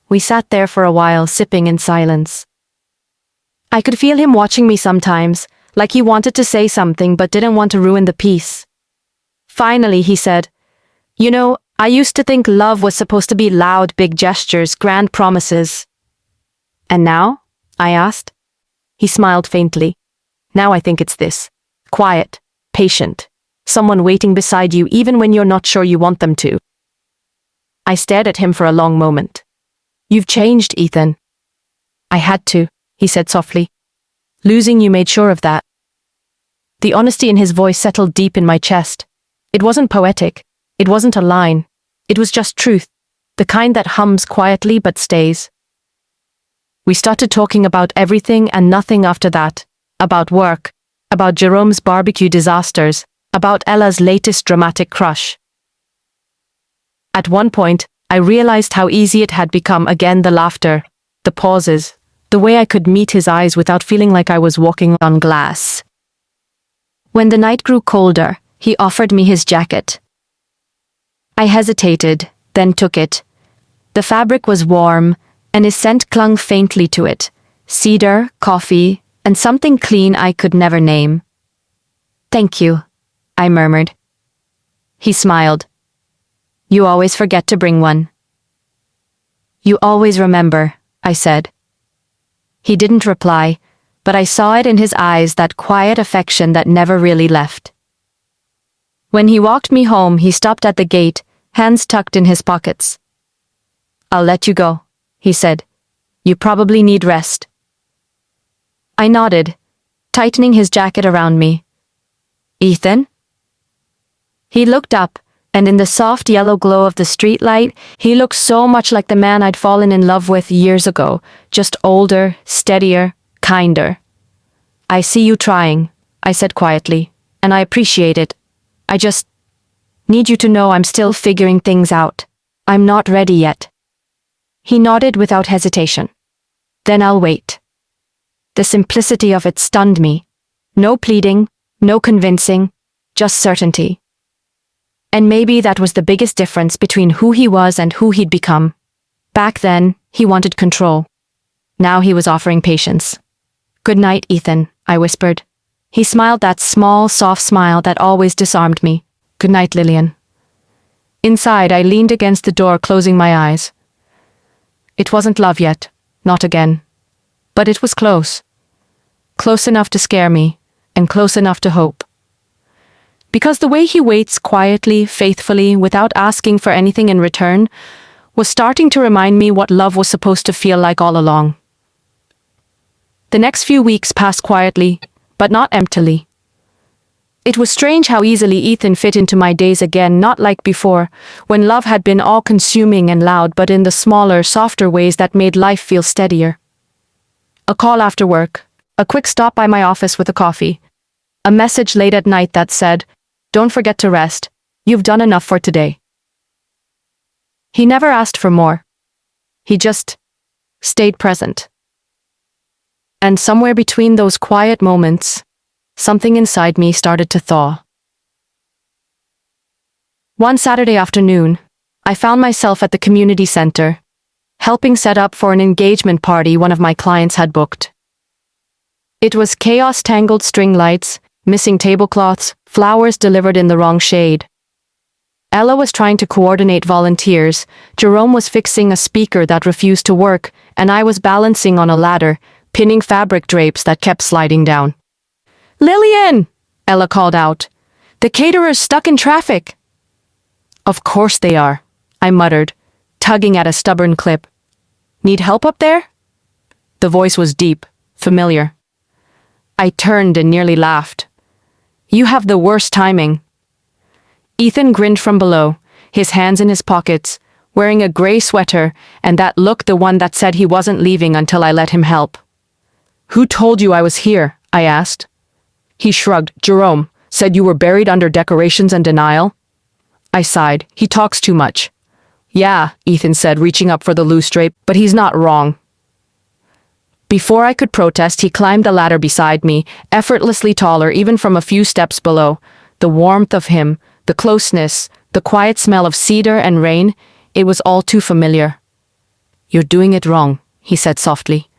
We sat there for a while, sipping in silence. I could feel him watching me sometimes, like he wanted to say something but didn't want to ruin the peace. Finally, he said, "You know, I used to think love was supposed to be loud, big gestures, grand promises." "And now?" I asked. He smiled faintly. "Now I think it's this. Quiet, patient, someone waiting beside you even when you're not sure you want them to." I stared at him for a long moment. "You've changed, Ethan." "I had to," he said softly. "Losing you made sure of that." The honesty in his voice settled deep in my chest. It wasn't poetic. It wasn't a line. It was just truth, the kind that hums quietly but stays. We started talking about everything and nothing after that. About work, about Jerome's barbecue disasters, about Ella's latest dramatic crush. At one point, I realized how easy it had become again, the laughter, the pauses, the way I could meet his eyes without feeling like I was walking on glass. When the night grew colder, he offered me his jacket. I hesitated, then took it. The fabric was warm, and his scent clung faintly to it. Cedar, coffee, and something clean I could never name. "Thank you," I murmured. He smiled. "You always forget to bring one." "You always remember," I said. He didn't reply, but I saw it in his eyes, that quiet affection that never really left. When he walked me home, he stopped at the gate, hands tucked in his pockets. "I'll let you go," he said. "You probably need rest." I nodded, tightening his jacket around me. "Ethan?" He looked up, and in the soft yellow glow of the streetlight, he looked so much like the man I'd fallen in love with years ago, just older, steadier, kinder. "I see you trying," I said quietly, "and I appreciate it. I just need you to know I'm still figuring things out. I'm not ready yet." He nodded without hesitation. "Then I'll wait." The simplicity of it stunned me. No pleading, no convincing, just certainty. And maybe that was the biggest difference between who he was and who he'd become. Back then, he wanted control. Now he was offering patience. "Good night, Ethan," I whispered. He smiled, that small, soft smile that always disarmed me. "Good night, Lillian." Inside, I leaned against the door, closing my eyes. It wasn't love yet, not again. But it was close. Close enough to scare me, and close enough to hope. Because the way he waits quietly, faithfully, without asking for anything in return, was starting to remind me what love was supposed to feel like all along. The next few weeks passed quietly, but not emptily. It was strange how easily Ethan fit into my days again, not like before, when love had been all-consuming and loud, but in the smaller, softer ways that made life feel steadier. A call after work, a quick stop by my office with a coffee, a message late at night that said, "Don't forget to rest, you've done enough for today." He never asked for more. He just stayed present. And somewhere between those quiet moments, something inside me started to thaw. One Saturday afternoon, I found myself at the community center, helping set up for an engagement party one of my clients had booked. It was chaos-tangled string lights, missing tablecloths, flowers delivered in the wrong shade. Ella was trying to coordinate volunteers, Jerome was fixing a speaker that refused to work, and I was balancing on a ladder, pinning fabric drapes that kept sliding down. "Lillian!" Ella called out. "The caterer's stuck in traffic." "Of course they are," I muttered, tugging at a stubborn clip. "Need help up there?" The voice was deep, familiar. I turned and nearly laughed. "You have the worst timing." Ethan grinned from below, his hands in his pockets, wearing a gray sweater, and that look, the one that said he wasn't leaving until I let him help. "Who told you I was here?" I asked. He shrugged. "Jerome said you were buried under decorations and denial." I sighed. "He talks too much." "Yeah," Ethan said, reaching up for the loose drape, "but he's not wrong." Before I could protest, he climbed the ladder beside me, effortlessly taller even from a few steps below. The warmth of him, the closeness, the quiet smell of cedar and rain, it was all too familiar. "You're doing it wrong," he said softly.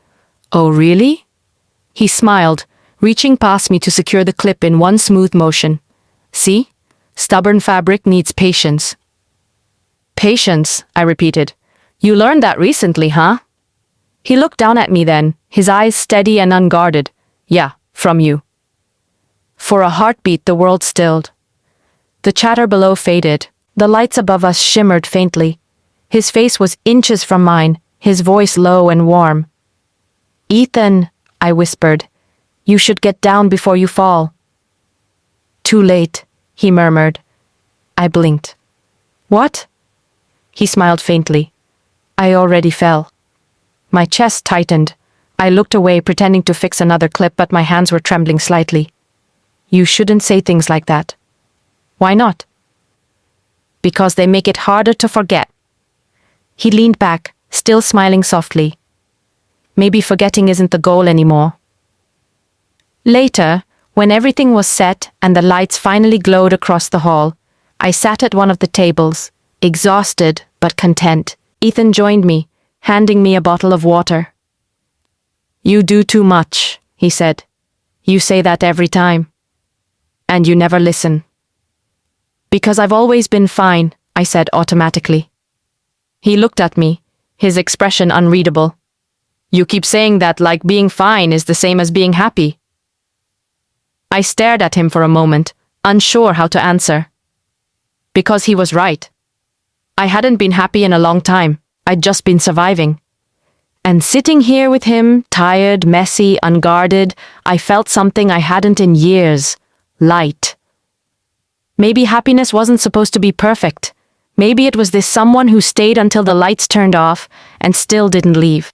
"Oh, really?" He smiled, reaching past me to secure the clip in one smooth motion. "See? Stubborn fabric needs patience." "Patience," I repeated. "You learned that recently, huh?" He looked down at me then, his eyes steady and unguarded. "Yeah, from you." For a heartbeat, the world stilled. The chatter below faded. The lights above us shimmered faintly. His face was inches from mine, his voice low and warm. "Ethan," I whispered, "you should get down before you fall." "Too late," he murmured. I blinked. "What?" He smiled faintly. "I already fell." My chest tightened. I looked away, pretending to fix another clip, but my hands were trembling slightly. "You shouldn't say things like that." "Why not?" "Because they make it harder to forget." He leaned back, still smiling softly. "Maybe forgetting isn't the goal anymore." Later, when everything was set and the lights finally glowed across the hall, I sat at one of the tables, exhausted but content. Ethan joined me, handing me a bottle of water. "You do too much," he said. "You say that every time. And you never listen." "Because I've always been fine," I said automatically. He looked at me, his expression unreadable. "You keep saying that like being fine is the same as being happy." I stared at him for a moment, unsure how to answer. Because he was right. I hadn't been happy in a long time. I'd just been surviving. And sitting here with him, tired, messy, unguarded, I felt something I hadn't in years. Light. Maybe happiness wasn't supposed to be perfect. Maybe it was this someone who stayed until the lights turned off and still didn't leave.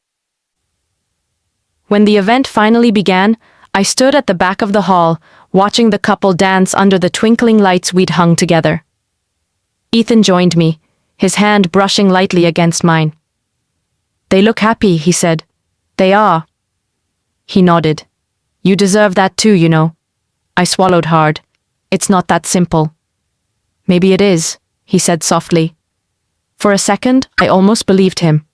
When the event finally began, I stood at the back of the hall, watching the couple dance under the twinkling lights we'd hung together. Ethan joined me, his hand brushing lightly against mine. "They look happy," he said. "They are." He nodded. "You deserve that too, you know." I swallowed hard. "It's not that simple." "Maybe it is," he said softly. For a second, I almost believed him.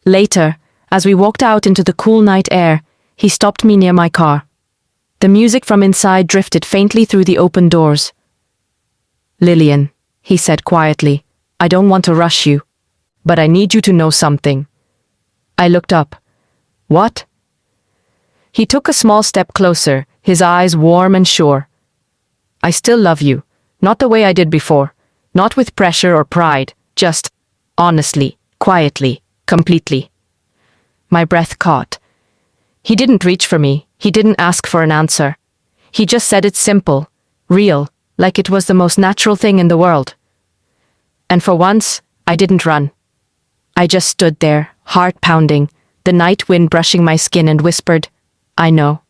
Later, as we walked out into the cool night air, he stopped me near my car. The music from inside drifted faintly through the open doors. "Lillian," he said quietly, "I don't want to rush you, but I need you to know something." I looked up. "What?" He took a small step closer, his eyes warm and sure. "I still love you, not the way I did before, not with pressure or pride, just honestly, quietly, completely." My breath caught. He didn't reach for me, he didn't ask for an answer. He just said it simple, real, like it was the most natural thing in the world. And for once, I didn't run. I just stood there, heart pounding, the night wind brushing my skin, and whispered, "I know."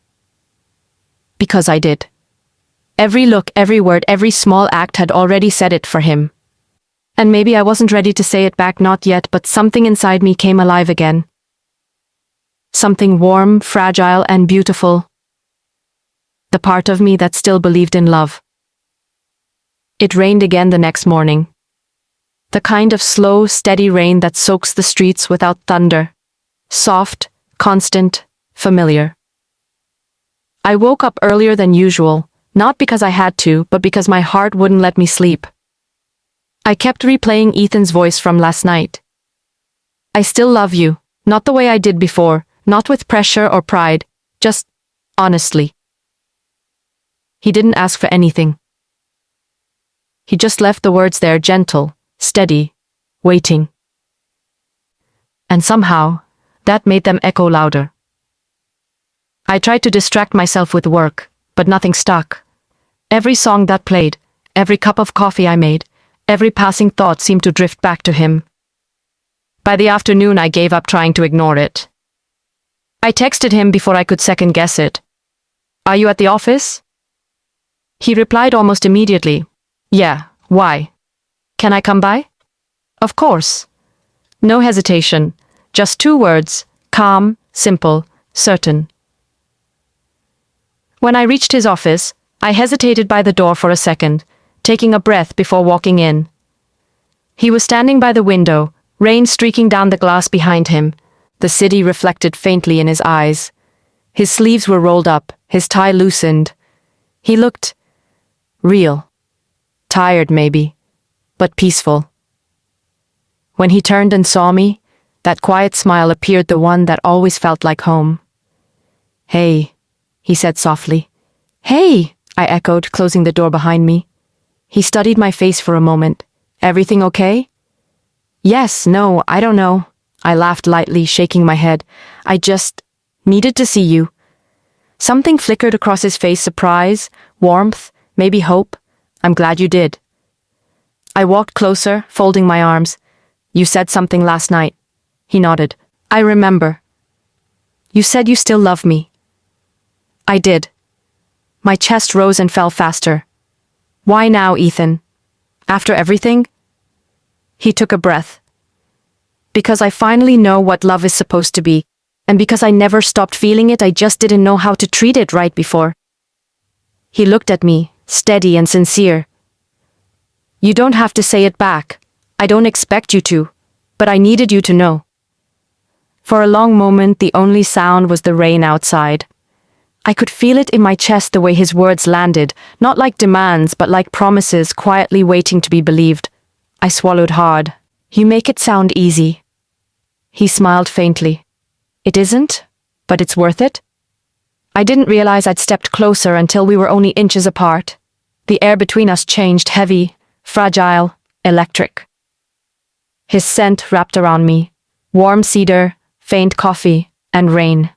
Because I did. Every look, every word, every small act had already said it for him. And maybe I wasn't ready to say it back, not yet, but something inside me came alive again. Something warm, fragile, and beautiful. The part of me that still believed in love. It rained again the next morning. The kind of slow, steady rain that soaks the streets without thunder. Soft, constant, familiar. I woke up earlier than usual, not because I had to, but because my heart wouldn't let me sleep. I kept replaying Ethan's voice from last night. "I still love you, not the way I did before, not with pressure or pride, just honestly." He didn't ask for anything. He just left the words there, gentle, steady, waiting. And somehow, that made them echo louder. I tried to distract myself with work, but nothing stuck. Every song that played, every cup of coffee I made, Every passing thought seemed to drift back to him. By the afternoon, I gave up trying to ignore it. I texted him before I could second-guess it. "Are you at the office?" He replied almost immediately. "Yeah, why? Can I come by?" "Of course." No hesitation, just 2 words, calm, simple, certain. When I reached his office, I hesitated by the door for a second, taking a breath before walking in. He was standing by the window, rain streaking down the glass behind him, the city reflected faintly in his eyes. His sleeves were rolled up, his tie loosened. He looked real. Tired, maybe, but peaceful. When he turned and saw me, that quiet smile appeared, the one that always felt like home. "Hey," he said softly. "Hey," I echoed, closing the door behind me. He studied my face for a moment. "Everything okay?" "Yes, no, I don't know." I laughed lightly, shaking my head. "I just needed to see you." Something flickered across his face, surprise, warmth, maybe hope. "I'm glad you did." I walked closer, folding my arms. "You said something last night." He nodded. "I remember. You said you still love me." I did. My chest rose and fell faster. "Why now, Ethan? After everything?" He took a breath. "Because I finally know what love is supposed to be, and because I never stopped feeling it, I just didn't know how to treat it right before." He looked at me, steady and sincere. "You don't have to say it back. I don't expect you to, but I needed you to know." For a long moment, the only sound was the rain outside. I could feel it in my chest, the way his words landed, not like demands, but like promises quietly waiting to be believed. I swallowed hard. "You make it sound easy." He smiled faintly. "It isn't, but it's worth it." I didn't realize I'd stepped closer until we were only inches apart. The air between us changed, heavy, fragile, electric. His scent wrapped around me, warm cedar, faint coffee, and rain.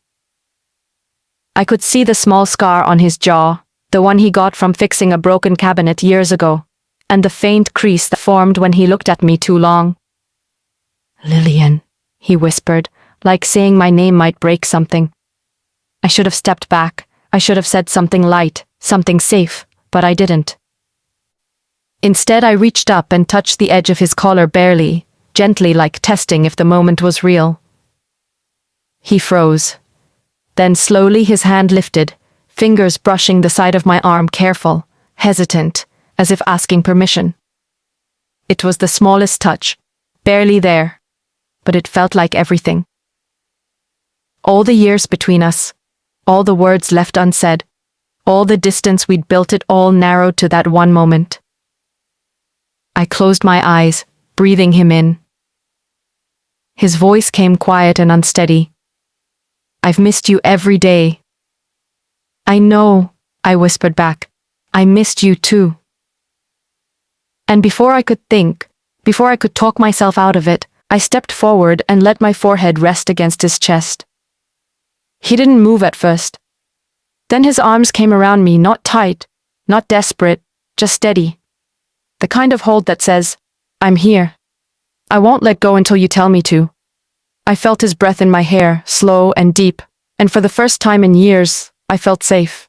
I could see the small scar on his jaw, the one he got from fixing a broken cabinet years ago, and the faint crease that formed when he looked at me too long. "Lillian," he whispered, like saying my name might break something. I should have stepped back. I should have said something light, something safe, but I didn't. Instead, I reached up and touched the edge of his collar barely, gently, like testing if the moment was real. He froze. Then slowly his hand lifted, fingers brushing the side of my arm, careful, hesitant, as if asking permission. It was the smallest touch, barely there, but it felt like everything. All the years between us, all the words left unsaid, all the distance we'd built, it all narrowed to that one moment. I closed my eyes, breathing him in. His voice came quiet and unsteady. "I've missed you every day." "I know," I whispered back. "I missed you too." And before I could think, before I could talk myself out of it, I stepped forward and let my forehead rest against his chest. He didn't move at first. Then his arms came around me, not tight, not desperate, just steady. The kind of hold that says, "I'm here. I won't let go until you tell me to." I felt his breath in my hair, slow and deep, and for the first time in years, I felt safe.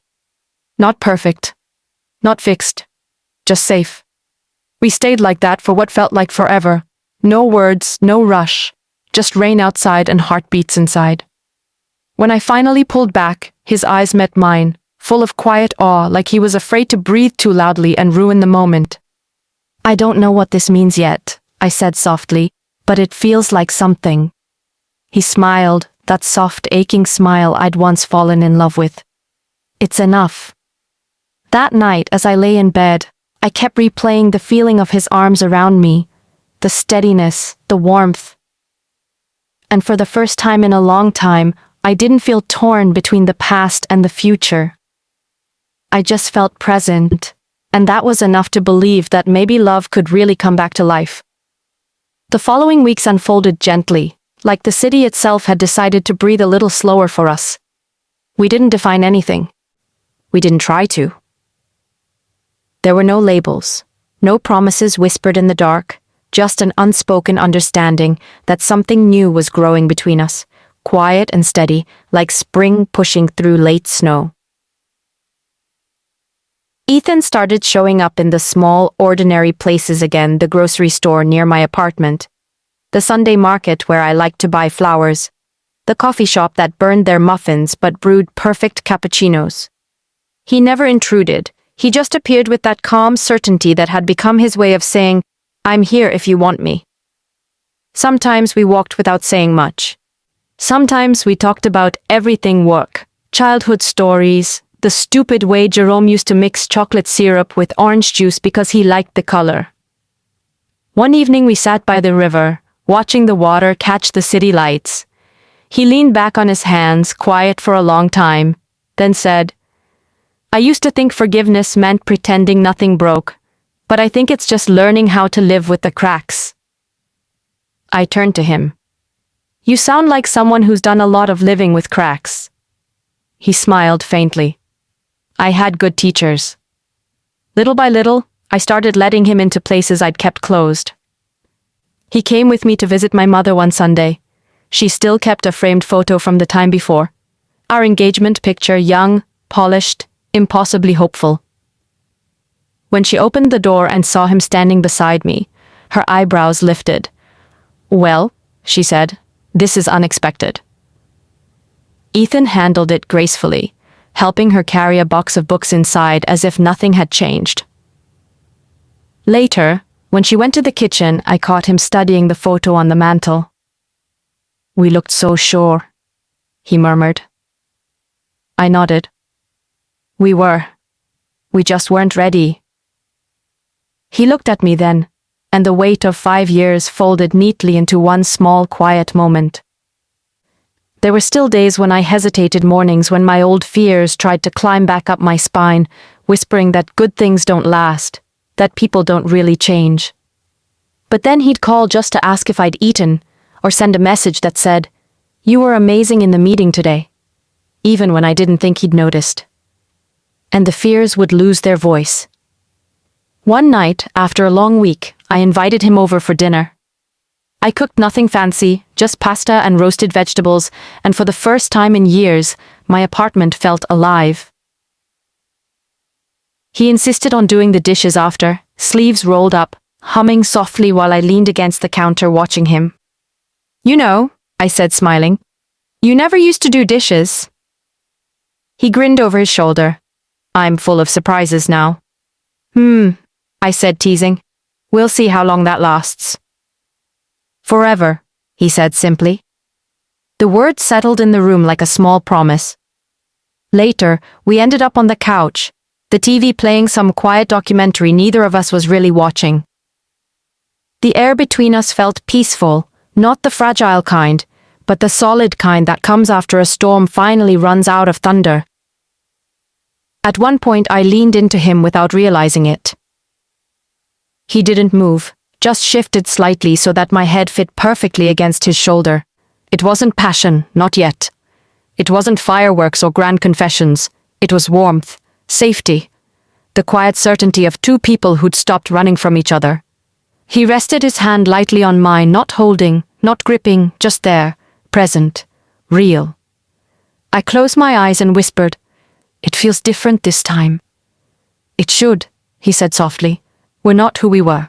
Not perfect, not fixed, just safe. We stayed like that for what felt like forever. No words, no rush, just rain outside and heartbeats inside. When I finally pulled back, his eyes met mine, full of quiet awe, like he was afraid to breathe too loudly and ruin the moment. "I don't know what this means yet," I said softly, "but it feels like something." He smiled, that soft, aching smile I'd once fallen in love with. "It's enough." That night, as I lay in bed, I kept replaying the feeling of his arms around me, the steadiness, the warmth. And for the first time in a long time, I didn't feel torn between the past and the future. I just felt present, and that was enough to believe that maybe love could really come back to life. The following weeks unfolded gently, like the city itself had decided to breathe a little slower for us. We didn't define anything. We didn't try to. There were no labels, No promises whispered in the dark, just an unspoken understanding that something new was growing between us, quiet and steady, like spring pushing through late snow. Ethan started showing up in the small, ordinary places again, the grocery store near my apartment, the Sunday market where I liked to buy flowers, the coffee shop that burned their muffins but brewed perfect cappuccinos. He never intruded. He just appeared with that calm certainty that had become his way of saying, "I'm here if you want me." Sometimes we walked without saying much. Sometimes we talked about everything: work, childhood stories, the stupid way Jerome used to mix chocolate syrup with orange juice because he liked the color. One evening we sat by the river, watching the water catch the city lights. He leaned back on his hands, quiet for a long time, then said, "I used to think forgiveness meant pretending nothing broke, but I think it's just learning how to live with the cracks." I turned to him. "You sound like someone who's done a lot of living with cracks." He smiled faintly. "I had good teachers." Little by little, I started letting him into places I'd kept closed. He came with me to visit my mother one Sunday. She still kept a framed photo from the time before. Our engagement picture, young, polished, impossibly hopeful. When she opened the door and saw him standing beside me, her eyebrows lifted. "Well," she said, "this is unexpected." Ethan handled it gracefully, helping her carry a box of books inside as if nothing had changed. Later, when she went to the kitchen, I caught him studying the photo on the mantel. "We looked so sure," he murmured. I nodded. "We were. We just weren't ready." He looked at me then, and the weight of 5 years folded neatly into one small, quiet moment. There were still days when I hesitated, mornings when my old fears tried to climb back up my spine, whispering that good things don't last, that people don't really change. But then he'd call just to ask if I'd eaten, or send a message that said, "You were amazing in the meeting today," even when I didn't think he'd noticed. And the fears would lose their voice. One night, after a long week, I invited him over for dinner. I cooked nothing fancy, just pasta and roasted vegetables, and for the first time in years, my apartment felt alive. He insisted on doing the dishes after, sleeves rolled up, humming softly while I leaned against the counter watching him. "You know," I said, smiling, "you never used to do dishes." He grinned over his shoulder. "I'm full of surprises now." I said, teasing. "We'll see how long that lasts." "Forever," he said simply. The word settled in the room like a small promise. Later, we ended up on the couch, the TV playing some quiet documentary neither of us was really watching. The air between us felt peaceful, not the fragile kind, but the solid kind that comes after a storm finally runs out of thunder. At one point I leaned into him without realizing it. He didn't move, just shifted slightly so that my head fit perfectly against his shoulder. It wasn't passion, not yet. It wasn't fireworks or grand confessions. It was warmth, safety, the quiet certainty of two people who'd stopped running from each other. He rested his hand lightly on mine, not holding, not gripping, just there, present, real. I closed my eyes and whispered, "It feels different this time." "It should," he said softly. "We're not who we were."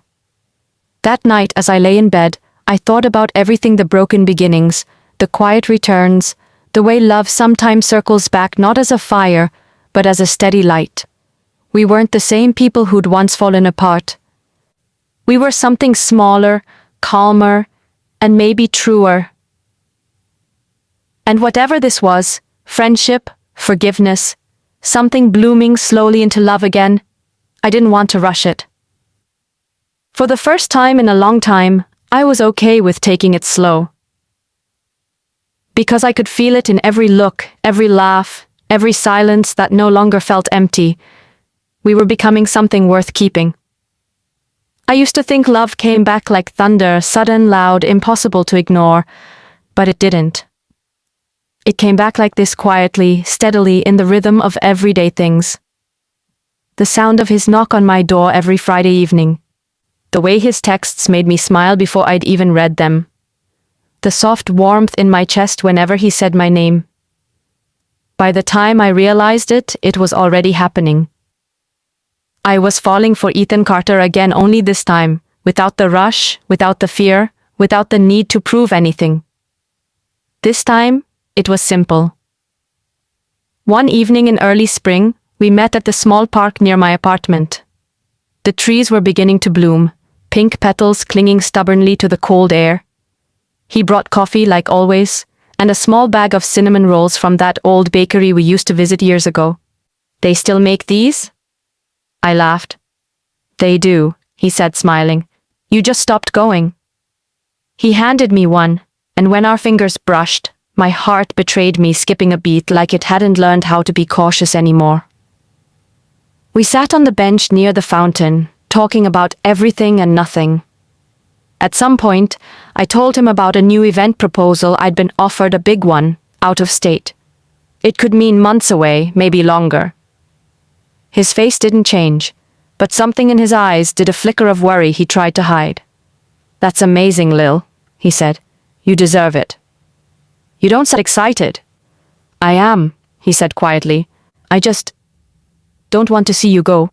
That night, as I lay in bed, I thought about everything: the broken beginnings, the quiet returns, the way love sometimes circles back not as a fire, but as a steady light. We weren't the same people who'd once fallen apart. We were something smaller, calmer, and maybe truer. And whatever this was, friendship, forgiveness, something blooming slowly into love again, I didn't want to rush it. For the first time in a long time, I was okay with taking it slow. Because I could feel it in every look, every laugh, every silence that no longer felt empty. We were becoming something worth keeping. I used to think love came back like thunder, sudden, loud, impossible to ignore, but it didn't. It came back like this, quietly, steadily, in the rhythm of everyday things. The sound of his knock on my door every Friday evening, The way his texts made me smile before I'd even read them. The soft warmth in my chest whenever he said my name. By the time I realized it, it was already happening. I was falling for Ethan Carter again, only this time, without the rush, without the fear, without the need to prove anything. This time, it was simple. One evening in early spring, we met at the small park near my apartment. The trees were beginning to bloom, pink petals clinging stubbornly to the cold air. He brought coffee like always, and a small bag of cinnamon rolls from that old bakery we used to visit years ago. "They still make these?" I laughed. "They do," he said, smiling. "You just stopped going." He handed me one, and when our fingers brushed, my heart betrayed me, skipping a beat like it hadn't learned how to be cautious anymore. We sat on the bench near the fountain, talking about everything and nothing. At some point, I told him about a new event proposal I'd been offered, a big one, out of state. It could mean months away, maybe longer. His face didn't change, but something in his eyes did, a flicker of worry he tried to hide. "That's amazing, Lil," he said. "You deserve it." "You don't sound excited." "I am," he said quietly. "I just don't want to see you go."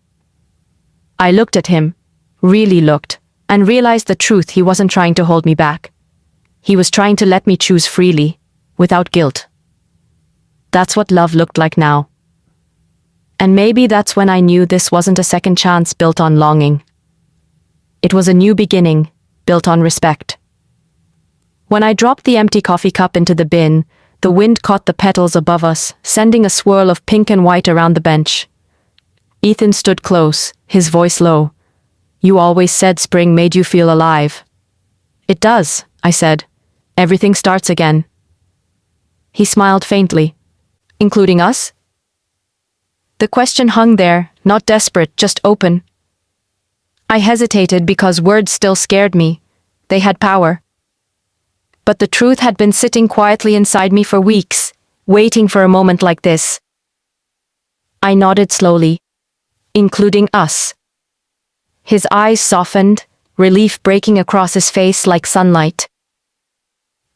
I looked at him, really looked, and realized the truth. He wasn't trying to hold me back. He was trying to let me choose freely, without guilt. That's what love looked like now. And maybe that's when I knew this wasn't a second chance built on longing. It was a new beginning, built on respect. When I dropped the empty coffee cup into the bin, the wind caught the petals above us, sending a swirl of pink and white around the bench. Ethan stood close, his voice low. "You always said spring made you feel alive." "It does," I said. "Everything starts again." He smiled faintly. "Including us?" The question hung there, not desperate, just open. I hesitated because words still scared me. They had power. But the truth had been sitting quietly inside me for weeks, waiting for a moment like this. I nodded slowly. "Including us." His eyes softened, relief breaking across his face like sunlight.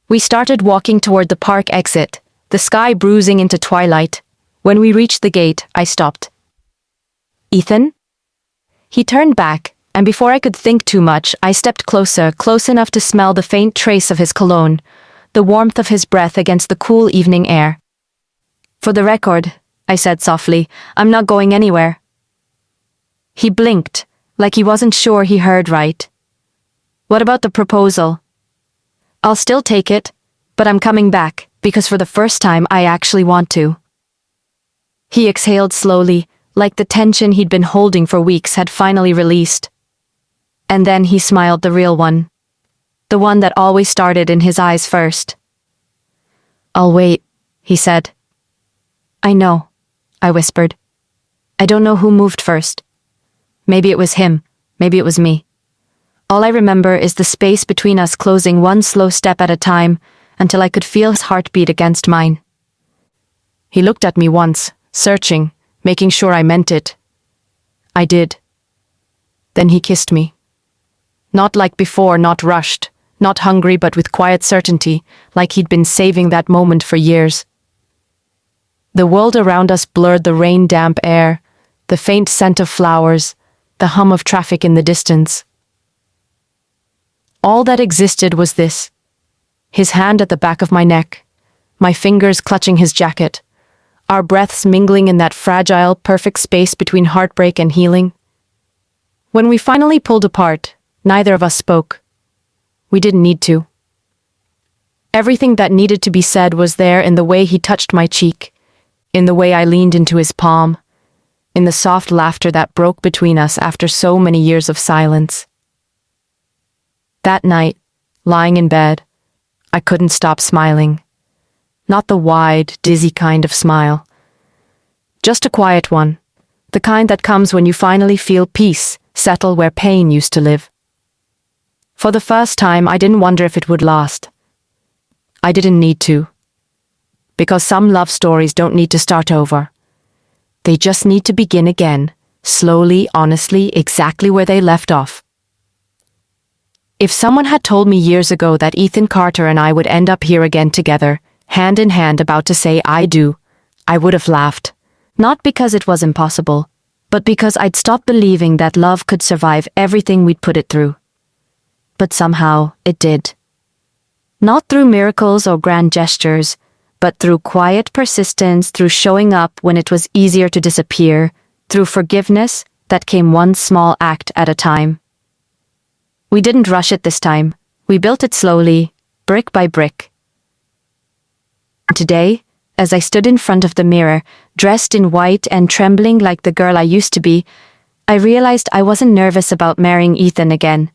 We started walking toward the park exit, the sky bruising into twilight. When we reached the gate, I stopped. "Ethan?" He turned back, and before I could think too much, I stepped closer, close enough to smell the faint trace of his cologne, the warmth of his breath against the cool evening air. "For the record," I said softly, "I'm not going anywhere." He blinked, like he wasn't sure he heard right. "What about the proposal?" "I'll still take it, but I'm coming back, because for the first time I actually want to." He exhaled slowly, like the tension he'd been holding for weeks had finally released. And then he smiled, the real one. The one that always started in his eyes first. "I'll wait," he said. "I know," I whispered. "I don't know who moved first. Maybe it was him, maybe it was me. All I remember is the space between us closing one slow step at a time until I could feel his heartbeat against mine." He looked at me once, searching, making sure I meant it. I did. Then he kissed me. Not like before, not rushed, not hungry, but with quiet certainty, like he'd been saving that moment for years. The world around us blurred, the rain-damp air, the faint scent of flowers, the hum of traffic in the distance. All that existed was this. His hand at the back of my neck, my fingers clutching his jacket, our breaths mingling in that fragile, perfect space between heartbreak and healing. When we finally pulled apart, neither of us spoke. We didn't need to. Everything that needed to be said was there, in the way he touched my cheek, in the way I leaned into his palm, in the soft laughter that broke between us after so many years of silence. That night, lying in bed, I couldn't stop smiling. Not the wide, dizzy kind of smile. Just a quiet one, the kind that comes when you finally feel peace settle where pain used to live. For the first time, I didn't wonder if it would last. I didn't need to. Because some love stories don't need to start over. They just need to begin again, slowly, honestly, exactly where they left off. If someone had told me years ago that Ethan Carter and I would end up here again together, hand in hand about to say I do, I would have laughed. Not because it was impossible, but because I'd stopped believing that love could survive everything we'd put it through. But somehow, it did. Not through miracles or grand gestures, but through quiet persistence, through showing up when it was easier to disappear, through forgiveness that came one small act at a time. We didn't rush it this time. We built it slowly, brick by brick. Today, as I stood in front of the mirror, dressed in white and trembling like the girl I used to be, I realized I wasn't nervous about marrying Ethan again.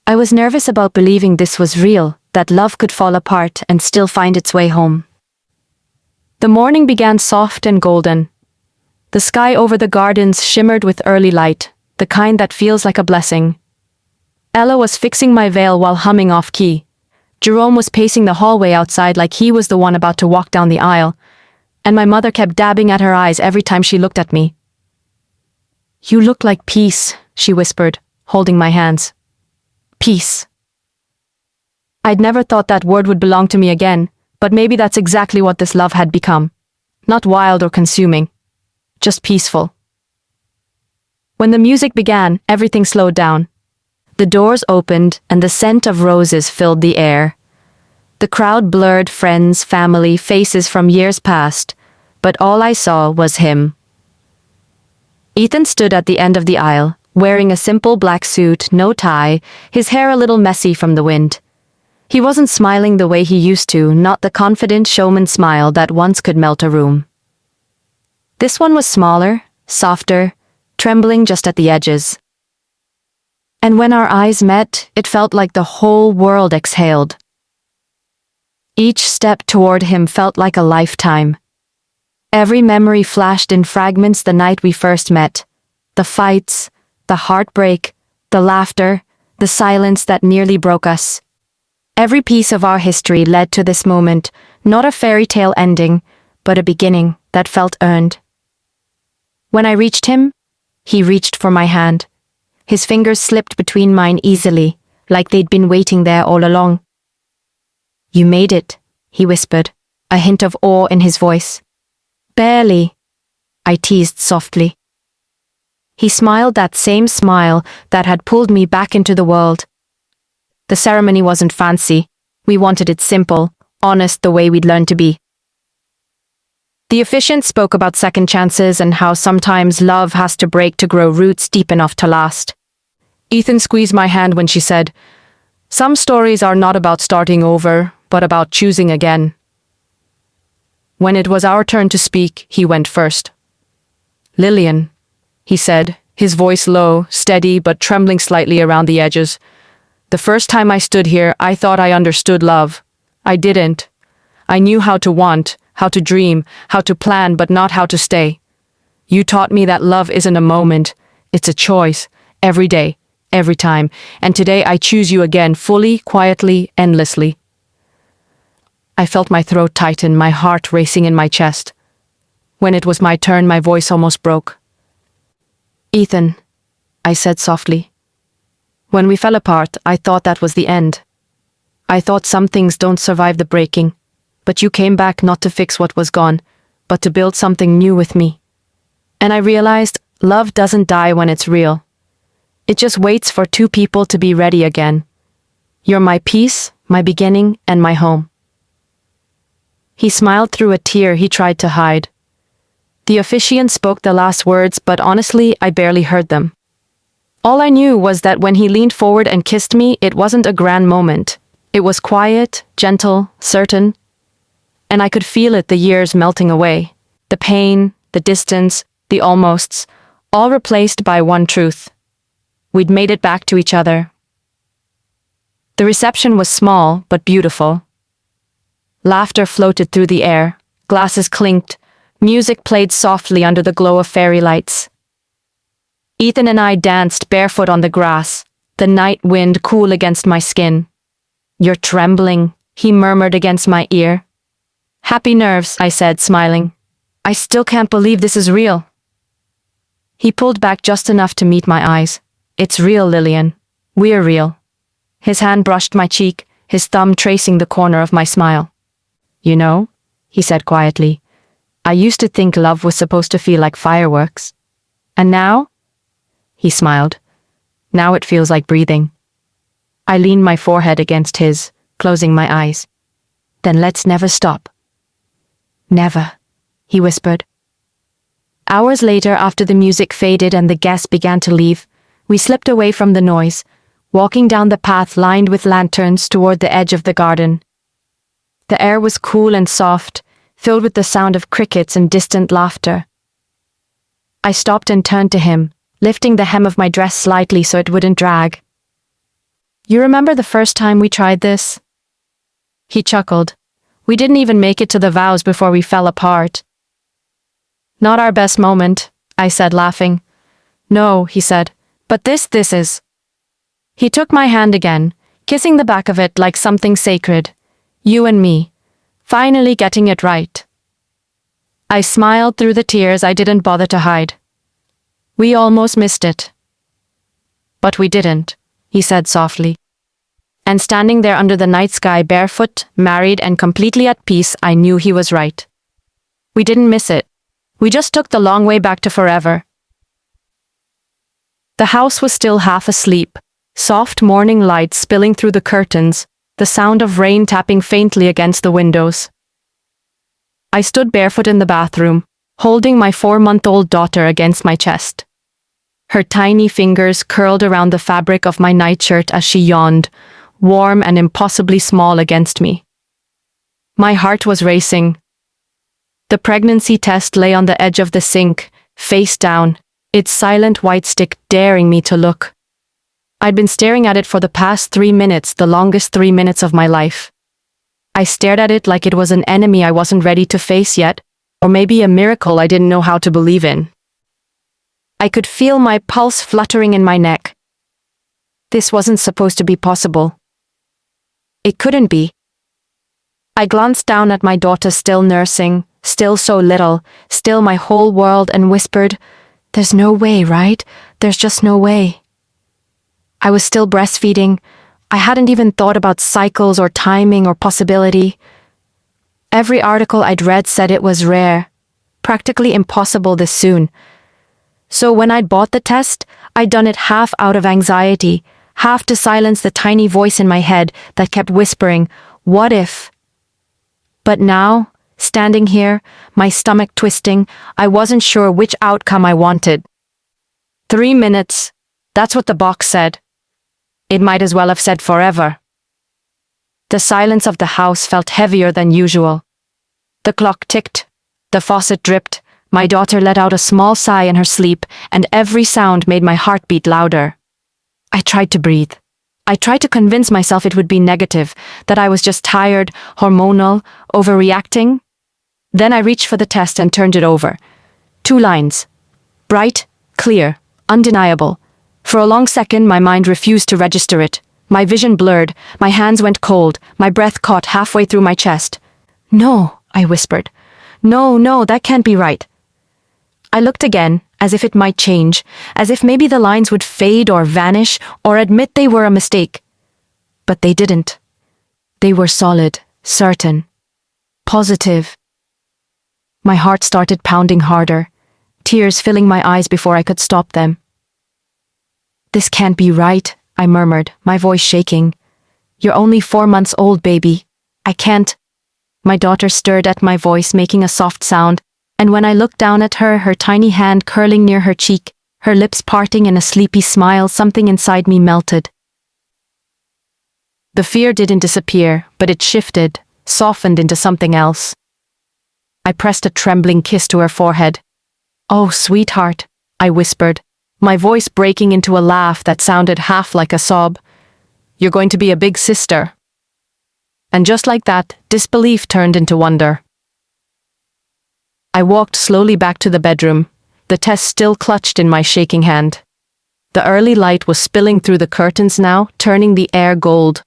I was nervous about believing this was real, that love could fall apart and still find its way home. The morning began soft and golden. The sky over the gardens shimmered with early light, the kind that feels like a blessing. Ella was fixing my veil while humming off-key. Jerome was pacing the hallway outside like he was the one about to walk down the aisle, and my mother kept dabbing at her eyes every time she looked at me. "You look like peace," she whispered, holding my hands. Peace. I'd never thought that word would belong to me again, but maybe that's exactly what this love had become. Not wild or consuming, just peaceful. When the music began, everything slowed down. The doors opened and the scent of roses filled the air. The crowd blurred friends, family, faces from years past, but all I saw was him. Ethan stood at the end of the aisle, wearing a simple black suit, no tie, his hair a little messy from the wind. He wasn't smiling the way he used to, not the confident showman smile that once could melt a room. This one was smaller, softer, trembling just at the edges. And when our eyes met, it felt like the whole world exhaled. Each step toward him felt like a lifetime. Every memory flashed in fragments the night we first met. The fights, the heartbreak, the laughter, the silence that nearly broke us. Every piece of our history led to this moment, not a fairy tale ending, but a beginning that felt earned. When I reached him, he reached for my hand. His fingers slipped between mine easily, like they'd been waiting there all along. "You made it," he whispered, a hint of awe in his voice. "Barely," I teased softly. He smiled that same smile that had pulled me back into the world. The ceremony wasn't fancy. We wanted it simple, honest the way we'd learned to be. The officiant spoke about second chances and how sometimes love has to break to grow roots deep enough to last. Ethan squeezed my hand when she said, "Some stories are not about starting over, but about choosing again." When it was our turn to speak, he went first. "Lillian," he said, his voice low, steady, but trembling slightly around the edges. "The first time I stood here, I thought I understood love. I didn't. I knew how to want, how to dream, how to plan, but not how to stay. You taught me that love isn't a moment, it's a choice, every day, every time, and today I choose you again, fully, quietly, endlessly." I felt my throat tighten, my heart racing in my chest. When it was my turn, my voice almost broke. "Ethan," I said softly. "When we fell apart, I thought that was the end. I thought some things don't survive the breaking, but you came back not to fix what was gone, but to build something new with me. And I realized love doesn't die when it's real. It just waits for two people to be ready again. You're my peace, my beginning, and my home." He smiled through a tear he tried to hide. The officiant spoke the last words, but honestly, I barely heard them. All I knew was that when he leaned forward and kissed me, it wasn't a grand moment. It was quiet, gentle, certain. And I could feel it, the years melting away. The pain, the distance, the almosts, all replaced by one truth. We'd made it back to each other. The reception was small, but beautiful. Laughter floated through the air, glasses clinked, music played softly under the glow of fairy lights. Ethan and I danced barefoot on the grass, the night wind cool against my skin. "You're trembling," he murmured against my ear. "Happy nerves," I said, smiling. "I still can't believe this is real." He pulled back just enough to meet my eyes. "It's real, Lillian. We're real." His hand brushed my cheek, his thumb tracing the corner of my smile. "You know," he said quietly, "I used to think love was supposed to feel like fireworks. And now?" He smiled. "Now it feels like breathing." I leaned my forehead against his, closing my eyes. "Then let's never stop." "Never," he whispered. Hours later, after the music faded and the guests began to leave, we slipped away from the noise, walking down the path lined with lanterns toward the edge of the garden. The air was cool and soft, filled with the sound of crickets and distant laughter. I stopped and turned to him, lifting the hem of my dress slightly so it wouldn't drag. "You remember the first time we tried this?" He chuckled. "We didn't even make it to the vows before we fell apart." "Not our best moment," I said, laughing. "No," he said, "but this is." He took my hand again, kissing the back of it like something sacred. "You and me, finally getting it right." I smiled through the tears I didn't bother to hide. "We almost missed it." "But we didn't," he said softly. And standing there under the night sky, barefoot, married, and completely at peace, I knew he was right. We didn't miss it. We just took the long way back to forever. The house was still half asleep, soft morning light spilling through the curtains, the sound of rain tapping faintly against the windows. I stood barefoot in the bathroom, holding my 4-month-old daughter against my chest. Her tiny fingers curled around the fabric of my nightshirt as she yawned, warm and impossibly small against me. My heart was racing. The pregnancy test lay on the edge of the sink, face down, its silent white stick daring me to look. I'd been staring at it for the past 3 minutes, the longest 3 minutes of my life. I stared at it like it was an enemy I wasn't ready to face yet, or maybe a miracle I didn't know how to believe in. I could feel my pulse fluttering in my neck. This wasn't supposed to be possible. It couldn't be. I glanced down at my daughter still nursing, still so little, still my whole world, and whispered, "There's no way, right? There's just no way." I was still breastfeeding. I hadn't even thought about cycles or timing or possibility. Every article I'd read said it was rare, practically impossible this soon. So when I'd bought the test, I'd done it half out of anxiety, half to silence the tiny voice in my head that kept whispering, "What if?" But now, standing here, my stomach twisting, I wasn't sure which outcome I wanted. 3 minutes, that's what the box said. It might as well have said forever. The silence of the house felt heavier than usual. The clock ticked, the faucet dripped, my daughter let out a small sigh in her sleep, and every sound made my heart beat louder. I tried to breathe. I tried to convince myself it would be negative, that I was just tired, hormonal, overreacting. Then I reached for the test and turned it over. 2 lines. Bright, clear, undeniable. For a long second, my mind refused to register it. My vision blurred, my hands went cold, my breath caught halfway through my chest. "No," I whispered. No, that can't be right." I looked again, as if it might change, as if maybe the lines would fade or vanish or admit they were a mistake. But they didn't. They were solid, certain, positive. My heart started pounding harder, tears filling my eyes before I could stop them. "This can't be right," I murmured, my voice shaking. "You're only 4 months old, baby. I can't." My daughter stirred at my voice, making a soft sound, and when I looked down at her, her tiny hand curling near her cheek, her lips parting in a sleepy smile, something inside me melted. The fear didn't disappear, but it shifted, softened into something else. I pressed a trembling kiss to her forehead. "Oh, sweetheart," I whispered, my voice breaking into a laugh that sounded half like a sob. "You're going to be a big sister." And just like that, disbelief turned into wonder. I walked slowly back to the bedroom, the test still clutched in my shaking hand. The early light was spilling through the curtains now, turning the air gold.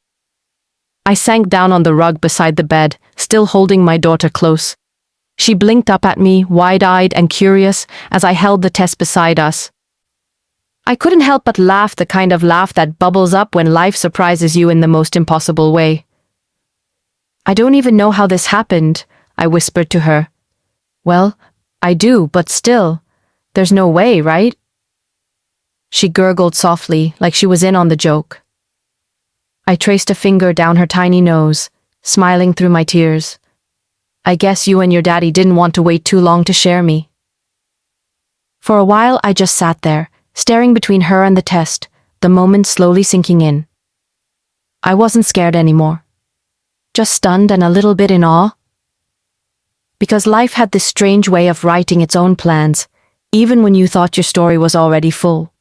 I sank down on the rug beside the bed, still holding my daughter close. She blinked up at me, wide-eyed and curious, as I held the test beside us. I couldn't help but laugh, the kind of laugh that bubbles up when life surprises you in the most impossible way. "I don't even know how this happened," I whispered to her. "Well, I do, but still, there's no way, right?" She gurgled softly, like she was in on the joke. I traced a finger down her tiny nose, smiling through my tears. "I guess you and your daddy didn't want to wait too long to share me." For a while, I just sat there, staring between her and the test, the moment slowly sinking in. I wasn't scared anymore. Just stunned and a little bit in awe. Because life had this strange way of writing its own plans, even when you thought your story was already full.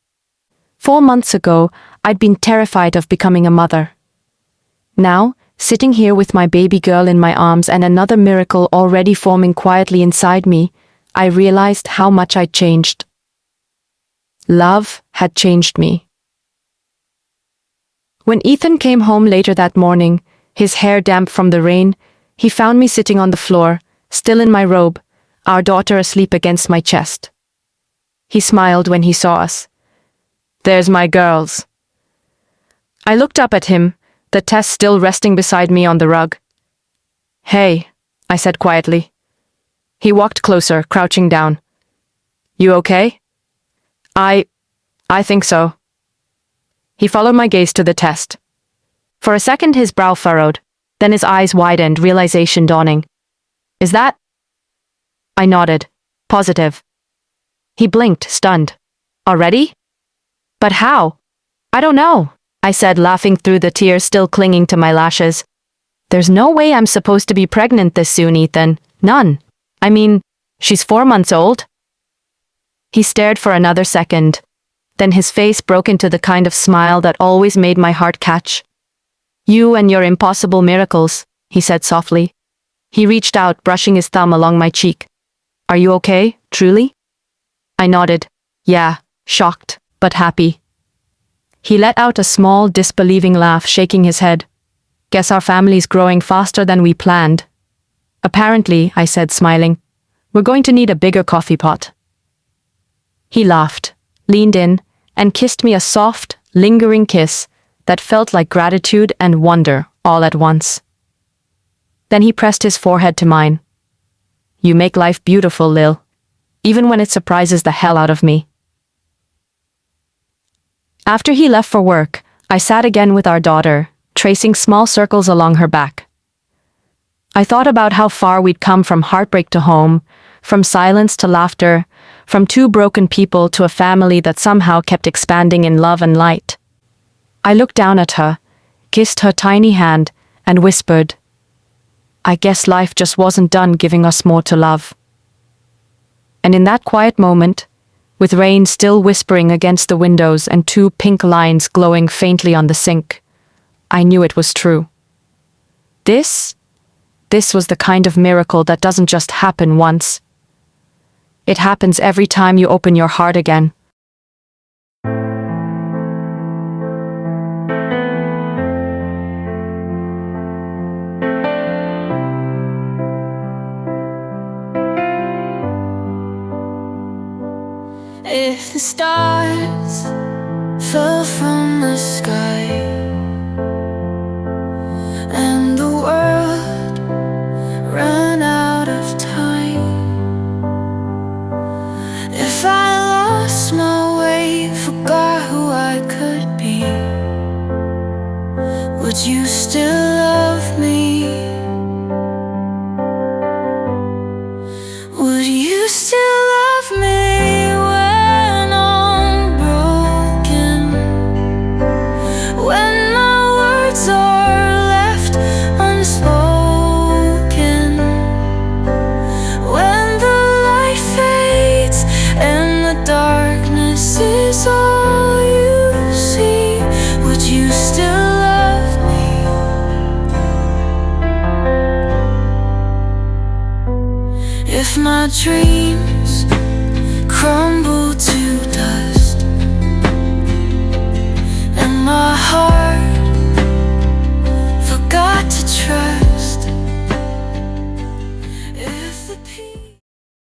4 months ago, I'd been terrified of becoming a mother. Now, sitting here with my baby girl in my arms and another miracle already forming quietly inside me, I realized how much I'd changed. Love had changed me. When Ethan came home later that morning, his hair damp from the rain, he found me sitting on the floor, still in my robe, our daughter asleep against my chest. He smiled when he saw us. "There's my girls." I looked up at him, the Tess still resting beside me on the rug. "Hey," I said quietly. He walked closer, crouching down. "You okay?" I think so." He followed my gaze to the test. For a second his brow furrowed, then his eyes widened, realization dawning. "Is that?" I nodded. "Positive." He blinked, stunned. "Already?" "But how?" "I don't know," I said, laughing through the tears still clinging to my lashes. "There's no way I'm supposed to be pregnant this soon, Ethan. None. I mean, she's 4 months old." He stared for another second. Then his face broke into the kind of smile that always made my heart catch. "You and your impossible miracles," he said softly. He reached out, brushing his thumb along my cheek. "Are you okay, truly?" I nodded. Yeah, shocked, but happy. He let out a small, disbelieving laugh, shaking his head. "Guess our family's growing faster than we planned." "Apparently," I said, smiling. "We're going to need a bigger coffee pot." He laughed, leaned in, and kissed me a soft, lingering kiss that felt like gratitude and wonder all at once. Then he pressed his forehead to mine. "You make life beautiful, Lil, even when it surprises the hell out of me." After he left for work, I sat again with our daughter, tracing small circles along her back. I thought about how far we'd come from heartbreak to home, from silence to laughter, from 2 broken people to a family that somehow kept expanding in love and light. I looked down at her, kissed her tiny hand, and whispered, "I guess life just wasn't done giving us more to love." And in that quiet moment, with rain still whispering against the windows and 2 pink lines glowing faintly on the sink, I knew it was true. This was the kind of miracle that doesn't just happen once. It happens every time you open your heart again. If the stars fell from the sky and the world ran out of time, if I lost my way, forgot who I could be, would you still love me? Would you still love me? If my dreams crumble